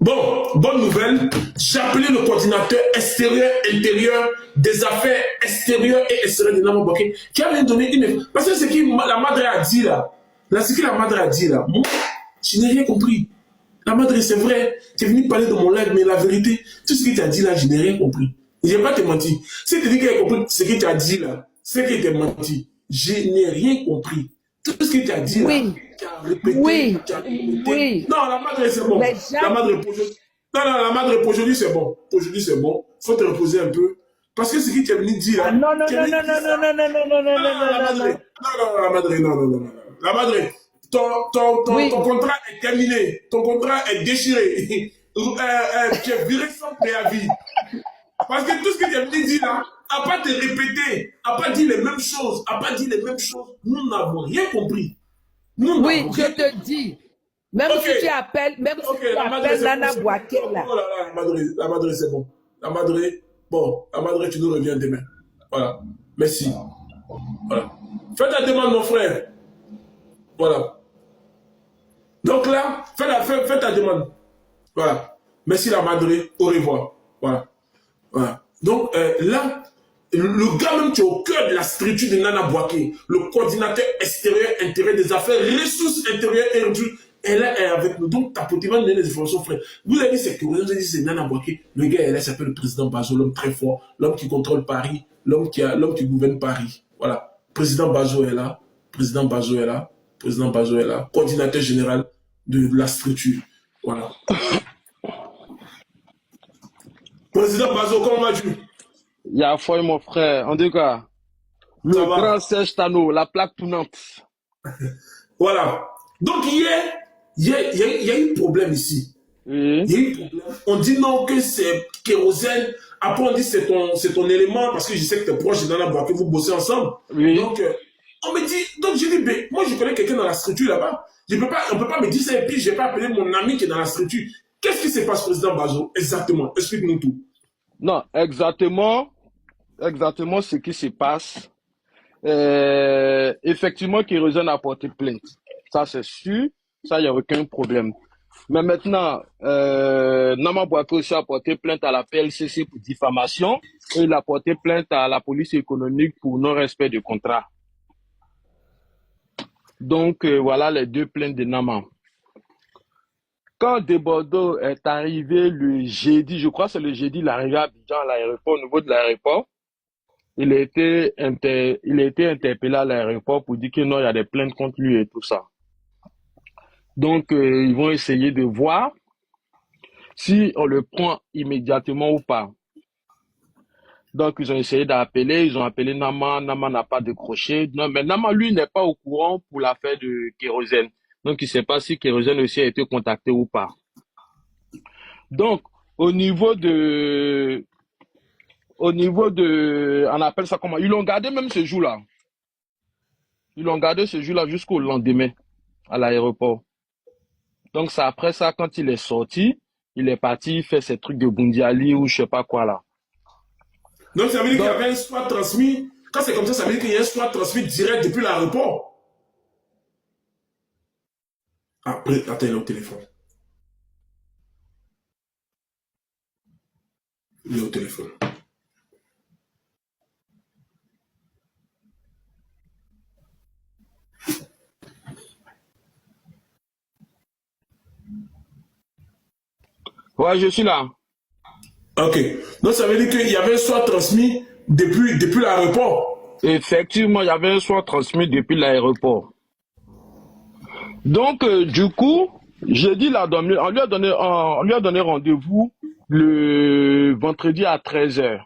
Bon, bonne nouvelle, j'ai appelé le coordinateur extérieur-intérieur des affaires extérieures et extérieures de Nama Bouaké, qui a donné une... Parce que ce que la madre a dit là, ce que la madre a dit là, moi, je n'ai rien compris. La madre, c'est vrai, tu es venu parler de mon live, mais la vérité, tout ce que tu as dit là, je n'ai rien compris. Je n'ai pas te menti. Si tu dis que tu as compris ce que tu as dit là, c'est que tu as menti. Je n'ai rien compris. Tout ce que tu as dit là, tu as répété, tu as répété. Oui. Non, la madre, c'est bon. La madre, pour aujourd'hui. Non, la madre, pour aujourd'hui, c'est bon. Pour aujourd'hui, c'est bon. Faut te reposer un peu. Parce que ce que tu es venu dire là. Ah, non, La madre, ton contrat est terminé. Ton contrat est déchiré. Tu es viré sans préavis. Parce que tout ce que tu as venu dire là, à pas te répéter, à pas dire les mêmes choses, nous n'avons rien compris. Oui, je te dis. Même si tu appelles, Nana Bouaké là. Oh là là, la madre, c'est bon. La madre, tu nous reviens demain. Voilà. Merci. Voilà. Fais ta demande, mon frère. Voilà. Donc là, fais ta demande. Voilà. Merci la madre. Au revoir. Voilà. Voilà. Donc là, le gars même qui est au cœur de la structure de Nana Bouaké, le coordinateur extérieur-intérieur des affaires, ressources intérieures et ressources, elle est avec nous. Donc, tapotez-moi donner les informations, frère. Vous avez dit c'est que vous avez dit c'est Nana Bouaké. Le gars, elle s'appelle le président Bazo, l'homme très fort, l'homme qui contrôle Paris, l'homme qui gouverne Paris. Voilà. Président Bazo est là. Président Bazo est là. Président Bazo est là. Coordinateur général de la structure. Voilà. Président Bazo, comment vas-tu? Il y a foi, mon frère. En tout cas, le grand Serge Tano, la plaque tournante. Voilà. Donc, hier, il y a eu problème ici. Il y a eu problème. On dit non que c'est kérosène. Après, on dit c'est ton élément parce que je sais que tu es proche de Nana Bouaké, vous bossez ensemble. Oui. Donc, on me dit, donc j'ai dit, ben, moi je connais quelqu'un dans la structure là-bas. On ne peut pas me dire ça et puis je n'ai pas appelé mon ami qui est dans la structure. Qu'est-ce qui se passe, président Bazo? Exactement. Explique-nous tout. Non, exactement ce qui se passe. Effectivement, Kérosène a porté plainte. Ça, c'est sûr. Ça, il n'y a aucun problème. Mais maintenant, Nama Bouaké aussi a porté plainte à la PLCC pour diffamation et il a porté plainte à la police économique pour non-respect de contrat. Donc, voilà les deux plaintes de Nama. Quand Desbordeaux est arrivé le jeudi, je crois que c'est le jeudi, il est arrivé à Abidjan, à l'aéroport, au niveau de l'aéroport, il a été interpellé à l'aéroport pour dire que non, il y a des plaintes contre lui et tout ça. Donc, ils vont essayer de voir si on le prend immédiatement ou pas. Donc, ils ont essayé d'appeler, ils ont appelé Nama, Nama n'a pas décroché. Non, mais Nama, lui, n'est pas au courant pour l'affaire de Kérosène. Donc, il ne sait pas si Kérosène aussi a été contacté ou pas. Donc, au niveau de, on appelle ça comment? Ils l'ont gardé même ce jour-là. Ils l'ont gardé ce jour-là jusqu'au lendemain à l'aéroport. Donc, c'est après ça, quand il est sorti, il est parti faire ses trucs de Bundiali ou je ne sais pas quoi là. Donc, ça veut dire qu'il y avait un SWAT transmis. Quand c'est comme ça, ça veut dire qu'il y a un SWAT transmis direct depuis l'aéroport. Après, attends, il est au téléphone. Il est au téléphone. Ouais, je suis là. Ok. Donc, ça veut dire qu'il y avait un SWAT transmis depuis l'aéroport. Effectivement, il y avait un soin transmis depuis l'aéroport. Donc, du coup, j'ai dit on lui a donné rendez-vous le vendredi à 13h.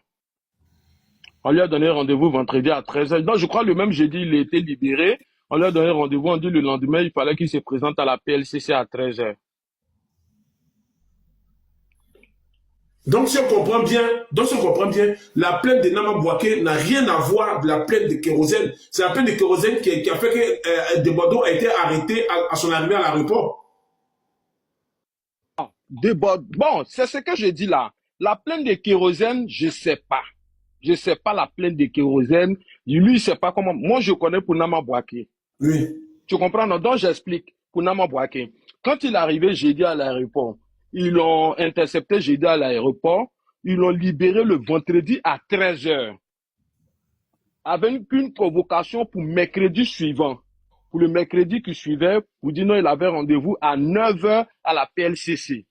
On lui a donné rendez-vous vendredi à 13h. Donc, je crois le même jeudi, il a été libéré. On lui a donné rendez-vous, on dit le lendemain, il fallait qu'il se présente à la PLCC à 13h. Donc, si on comprend bien, la plainte de Nama Bouaké n'a rien à voir de la plainte de Kérosène. C'est la plainte de Kérosène qui a fait que Debordo a été arrêté à son arrivée à l'aéroport. Bon, c'est ce que je dis là. La plainte de kérosène, je sais pas. Je sais pas la plainte de kérosène. Lui, il sait pas comment. Moi, je connais pour Nama Bouaké. Oui. Tu comprends, non? Donc, j'explique. Pour Nama Bouaké. Quand il est arrivé jeudi à l'aéroport, ils l'ont intercepté jeudi à l'aéroport. Ils l'ont libéré le vendredi à 13h. Avec une convocation pour mercredi suivant. Pour le mercredi qui suivait, pour dire non, il avait rendez-vous à 9h à la PLCC.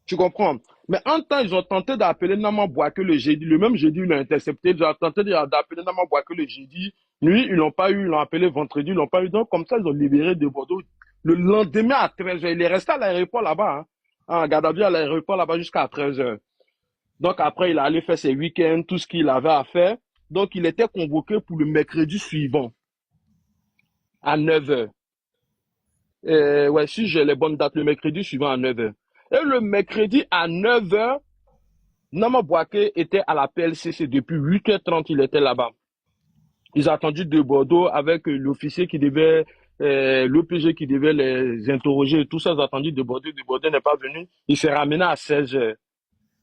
Tu comprends? Mais en temps, ils ont tenté d'appeler Nama Bouaké le jeudi. Le même jeudi, ils l'ont intercepté. Ils ont tenté d'appeler Nama Bouaké le jeudi. Lui, ils l'ont pas eu. Ils l'ont appelé vendredi. Ils l'ont pas eu. Donc, comme ça, ils ont libéré de Bordeaux. Le lendemain à 13h. Il est resté à l'aéroport là-bas. En garde à vue à l'aéroport là-bas jusqu'à 13h. Donc, après, il est allé faire ses week-ends, tout ce qu'il avait à faire. Donc, il était convoqué pour le mercredi suivant à 9h. Ouais, si j'ai les bonnes dates, le mercredi suivant à 9h. Et le mercredi à 9h, Nama Bouaké était à la PLCC depuis 8h30, il était là-bas. Ils ont attendu de Bordeaux avec l'officier qui devait, l'OPG qui devait les interroger. Tout ça, ils ont attendu de Bordeaux. De Bordeaux n'est pas venu. Il s'est ramené à 16h.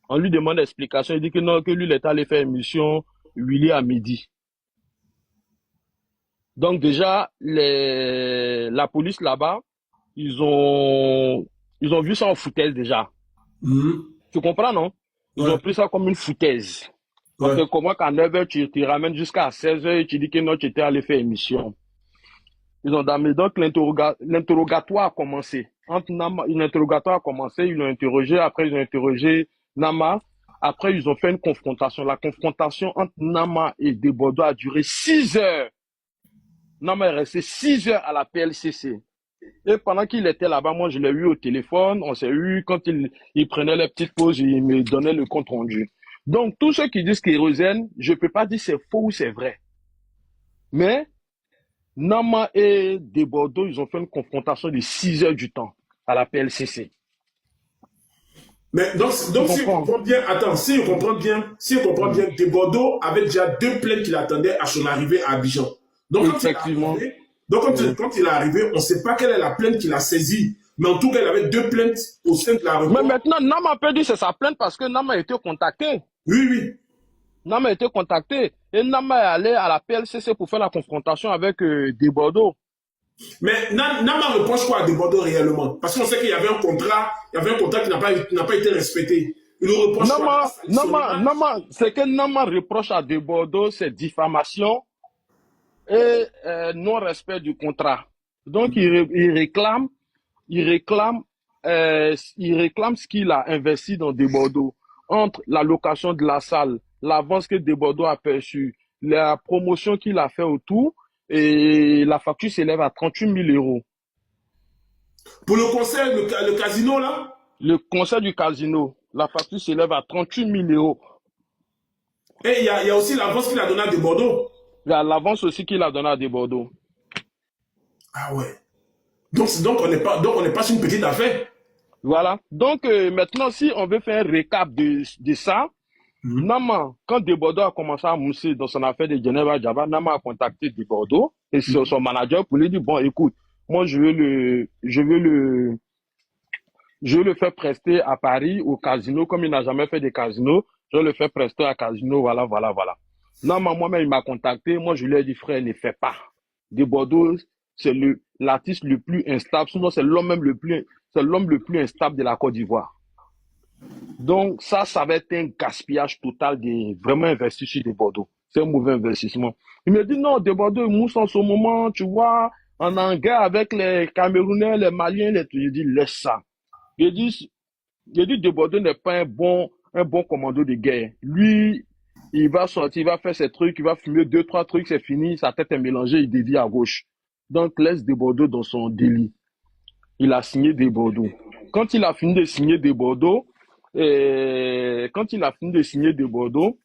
On lui demande l'explication. Il dit que non, que lui, il est allé faire une mission Willy à midi. Donc déjà, la police là-bas, ils ont vu ça en foutaise déjà. Tu comprends, non? Ils ont pris ça comme une foutaise. Parce que comment qu'à 9h, tu te ramènes jusqu'à 16h et tu dis que non, tu étais allé faire émission. Ils ont damné. Donc l'interrogatoire a commencé. L'interrogatoire a commencé, ils l'ont interrogé, après ils ont interrogé Nama. Après, ils ont fait une confrontation. La confrontation entre Nama et Debordo a duré 6 heures. Nama est resté 6 heures à la PLCC. Et pendant qu'il était là-bas, moi, je l'ai eu au téléphone. On s'est eu quand il prenait les petites pauses, il me donnait le compte rendu. Donc, tous ceux qui disent kérosène, je ne peux pas dire c'est faux ou c'est vrai. Mais, Nama et Debordo, ils ont fait une confrontation de 6 heures du temps à la PLCC. Mais donc si on comprend bien, si on comprend bien, Debordo avait déjà 2 plaintes qui l'attendaient à son arrivée à Abidjan. Donc, effectivement. Quand il est arrivé, on ne sait pas quelle est la plainte qu'il a saisie. Mais en tout cas, il avait 2 plaintes au sein de la réponse. Mais maintenant, Nama peut dire que c'est sa plainte parce que Nama a été contacté. Oui. Nama a été contacté. Et Nama est allé à la PLCC pour faire la confrontation avec Debordo. Mais Nama reproche quoi à Debordo réellement? Parce qu'on sait qu'il y avait un contrat qui n'a pas été respecté. Il reproche Nama, ce que Nama reproche à Debordo, c'est diffamation et non-respect du contrat. Donc, il réclame ce qu'il a investi dans Debordo, entre la location de la salle, l'avance que Debordo a perçue, la promotion qu'il a fait autour, et la facture s'élève à 38 000 euros. Pour le concert, le casino là? Le concert du casino, la facture s'élève à 38 000 euros. Et il y a aussi l'avance qu'il a donnée à Debordo. Il y a l'avance aussi qu'il a donnée à Debordo. Ah ouais. Donc on n'est pas sur une petite affaire. Voilà. Donc maintenant, si on veut faire un récap de ça, Nama, quand Debordo a commencé à mousser dans son affaire de Geneva Java, Nama a contacté Debordo et son manager pour lui dire, bon, écoute, moi je veux le faire prester à Paris au casino, comme il n'a jamais fait de casino, je vais le faire prester à casino, voilà. Nama, moi-même, il m'a contacté, moi je lui ai dit, frère, ne fais pas. Debordo, c'est l'artiste le plus instable, sinon c'est l'homme le plus instable de la Côte d'Ivoire. Donc, ça va être un gaspillage total de vraiment investir sur Debordo. C'est un mauvais investissement. Il me dit, non, Debordo, mousse en ce moment, tu vois, en guerre avec les Camerounais, les Maliens, je dis, laisse ça. Je dis, Debordo n'est pas un bon commando de guerre. Lui, Il va sortir, il va faire ses trucs, il va fumer deux, trois trucs, c'est fini, sa tête est mélangée, il dévie à gauche. Donc, laisse des Bordeaux dans son délit. Il a signé des Bordeaux. Quand il a fini de signer des Bordeaux, quand il a fini de signer des Bordeaux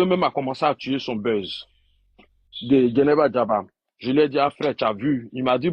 même a commencé à tuer son buzz de Geneva Jabba. Je lui ai dit, ah frère, tu as vu? Il m'a dit,